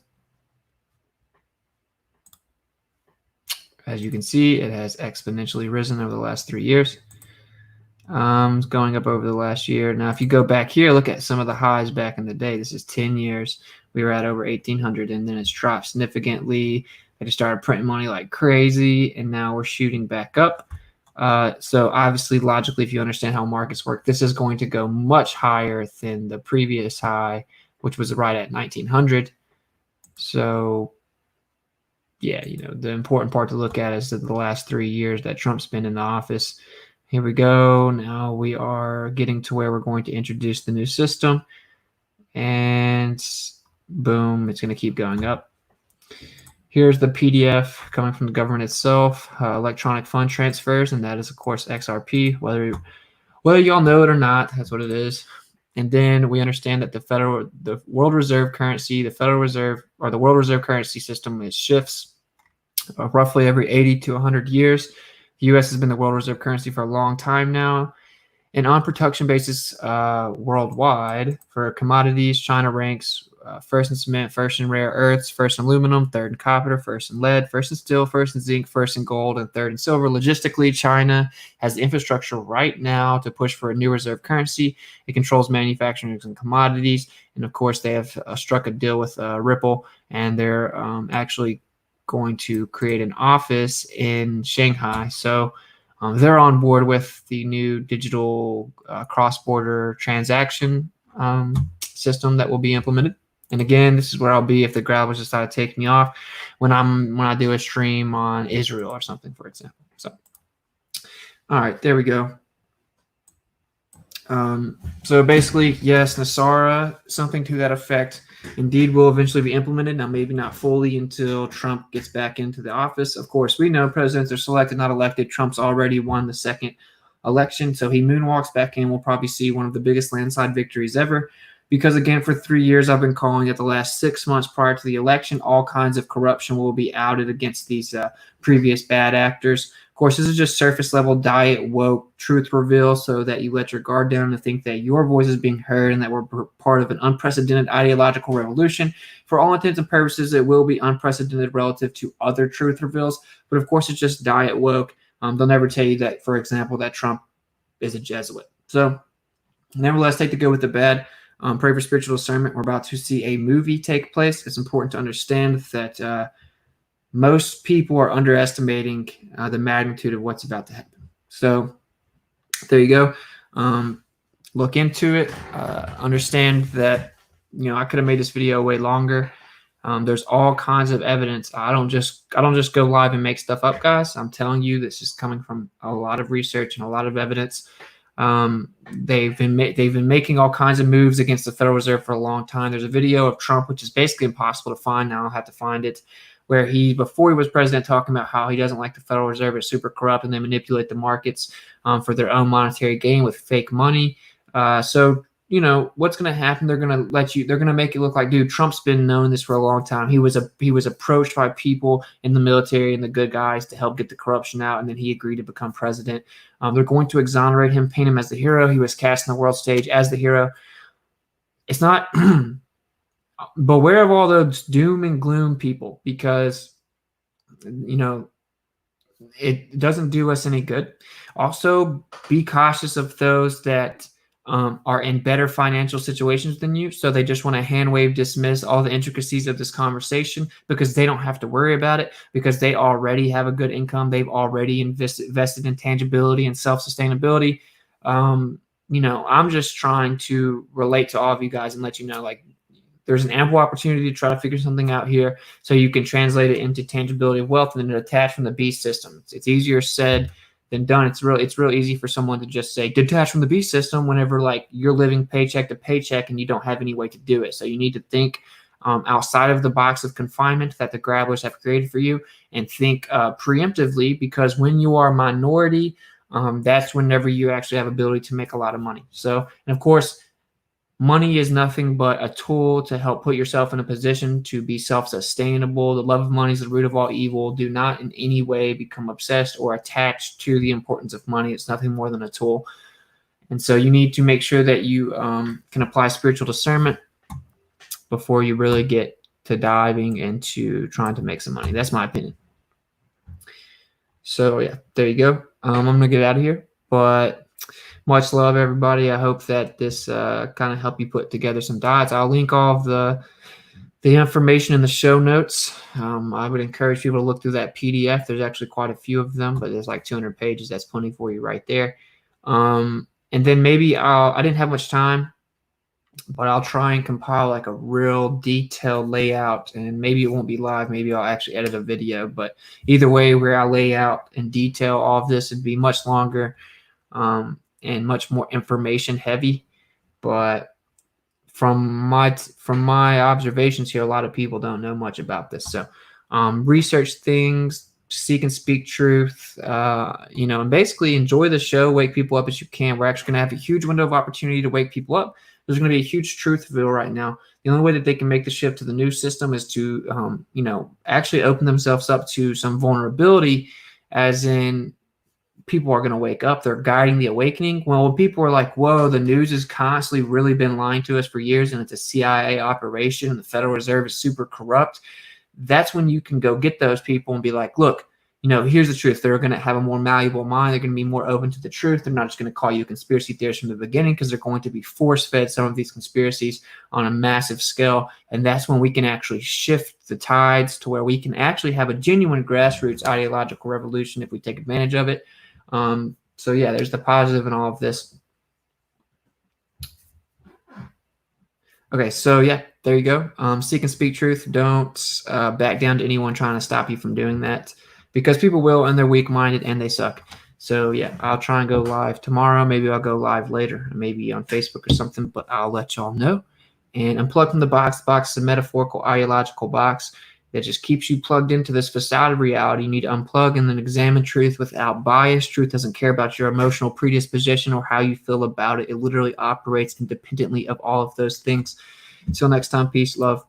As you can see, it has exponentially risen over the last 3 years. It's going up over the last year. Now, if you go back here, look at some of the highs back in the day. This is 10 years. We were at over 1,800, and then it's dropped significantly. They just started printing money like crazy, and now we're shooting back up. So obviously, logically, if you understand how markets work, this is going to go much higher than the previous high, which was right at 1,900. So, yeah, the important part to look at is that the last 3 years that Trump's been in the office. Here we go. Now we are getting to where we're going to introduce the new system. And boom, it's going to keep going up. Here's the PDF coming from the government itself, electronic fund transfers, and that is, of course, XRP. Whether y'all know it or not, that's what it is. And then we understand that the world reserve currency, the Federal Reserve, or the world reserve currency system, it shifts roughly every 80 to 100 years. The U.S. has been the world reserve currency for a long time now. And on production basis worldwide, for commodities, China ranks first in cement, first in rare earths, first in aluminum, third in copper, first in lead, first in steel, first in zinc, first in gold, and third in silver. Logistically, China has the infrastructure right now to push for a new reserve currency. It controls manufacturing and commodities. And of course, they have struck a deal with Ripple, and they're actually going to create an office in Shanghai. So they're on board with the new digital cross-border transaction system that will be implemented. And again, this is where I'll be if the grabblers decide to take me off when I do a stream on Israel or something, for example. So, all right, there we go. So basically, yes, Nasara, something to that effect, indeed will eventually be implemented. Now, maybe not fully until Trump gets back into the office. Of course, we know presidents are selected, not elected. Trump's already won the second election, so he moonwalks back in. We'll probably see one of the biggest landslide victories ever. Because, again, for 3 years, I've been calling it the last 6 months prior to the election, all kinds of corruption will be outed against these previous bad actors. Of course, this is just surface level diet woke truth reveal so that you let your guard down and think that your voice is being heard and that we're part of an unprecedented ideological revolution. For all intents and purposes, it will be unprecedented relative to other truth reveals. But, of course, it's just diet woke. They'll never tell you that, for example, that Trump is a Jesuit. So, nevertheless, take the good with the bad. Pray for spiritual discernment. We're about to see a movie take place. It's important to understand that most people are underestimating the magnitude of what's about to happen. So there you go. look into it. Understand that, I could have made this video way longer. There's all kinds of evidence. I don't just go live and make stuff up, guys. I'm telling you, this is coming from a lot of research and a lot of evidence. They've been making all kinds of moves against the Federal Reserve for a long time. There's a video of Trump, which is basically impossible to find. Now I'll have to find it, where before he was president, talking about how he doesn't like the Federal Reserve. It's super corrupt and they manipulate the markets for their own monetary gain with fake money. So what's going to happen? They're going to make it look like, dude, Trump's been knowing this for a long time. He was approached by people in the military and the good guys to help get the corruption out, and then he agreed to become president. They're going to exonerate him, paint him as the hero. He was cast on the world stage as the hero. It's not beware of all those doom and gloom people, because it doesn't do us any good. Also, be cautious of those that are in better financial situations than you, so they just want to hand wave dismiss all the intricacies of this conversation because they don't have to worry about it, because they already have a good income. They've already invested in tangibility and self-sustainability. I'm just trying to relate to all of you guys and let you know, like, there's an ample opportunity to try to figure something out here so you can translate it into tangibility of wealth and then detach from the beast system. It's easier said than done. It's real easy for someone to just say detach from the beast system whenever, like, you're living paycheck to paycheck and you don't have any way to do it. So you need to think outside of the box of confinement that the grabblers have created for you, and think preemptively, because when you are a minority, that's whenever you actually have ability to make a lot of money. So, and of course, money is nothing but a tool to help put yourself in a position to be self-sustainable. The love of money is the root of all evil. Do not in any way become obsessed or attached to the importance of money. It's nothing more than a tool. And so you need to make sure that you can apply spiritual discernment before you really get to diving into trying to make some money. That's my opinion. So yeah, there you go. I'm going to get out of here, but much love, everybody. I hope that this kind of helped you put together some dots. I'll link all of the information in the show notes. I would encourage people to look through that PDF. There's actually quite a few of them, but there's like 200 pages. That's plenty for you right there. And then maybe I didn't have much time, but I'll try and compile like a real detailed layout, and maybe it won't be live. Maybe I'll actually edit a video, but either way, where I lay out in detail all of this, it'd be much longer and much more information heavy. But from my observations here, a lot of people don't know much about this. So research things, seek and speak truth, and basically enjoy the show, wake people up as you can. We're actually going to have a huge window of opportunity to wake people up. There's going to be a huge truth reveal right now. The only way that they can make the shift to the new system is to, actually open themselves up to some vulnerability, as in people are going to wake up. They're guiding the awakening. Well, when people are like, whoa, the news has constantly really been lying to us for years, and it's a CIA operation, and the Federal Reserve is super corrupt, that's when you can go get those people and be like, look, here's the truth. They're going to have a more malleable mind. They're going to be more open to the truth. They're not just going to call you a conspiracy theorist from the beginning, because they're going to be force-fed some of these conspiracies on a massive scale. And that's when we can actually shift the tides to where we can actually have a genuine grassroots ideological revolution if we take advantage of it. So yeah, there's the positive in all of this. Okay, so yeah, there you go. Seek and speak truth. Don't back down to anyone trying to stop you from doing that, because people will, and they're weak-minded and they suck. So yeah, I'll try and go live tomorrow. Maybe I'll go live later, maybe on Facebook or something, but I'll let y'all know. And unplug from the box. The box is a metaphorical, ideological box that just keeps you plugged into this facade of reality. You need to unplug and then examine truth without bias. Truth doesn't care about your emotional predisposition or how you feel about it. It literally operates independently of all of those things. Until next time, peace, love.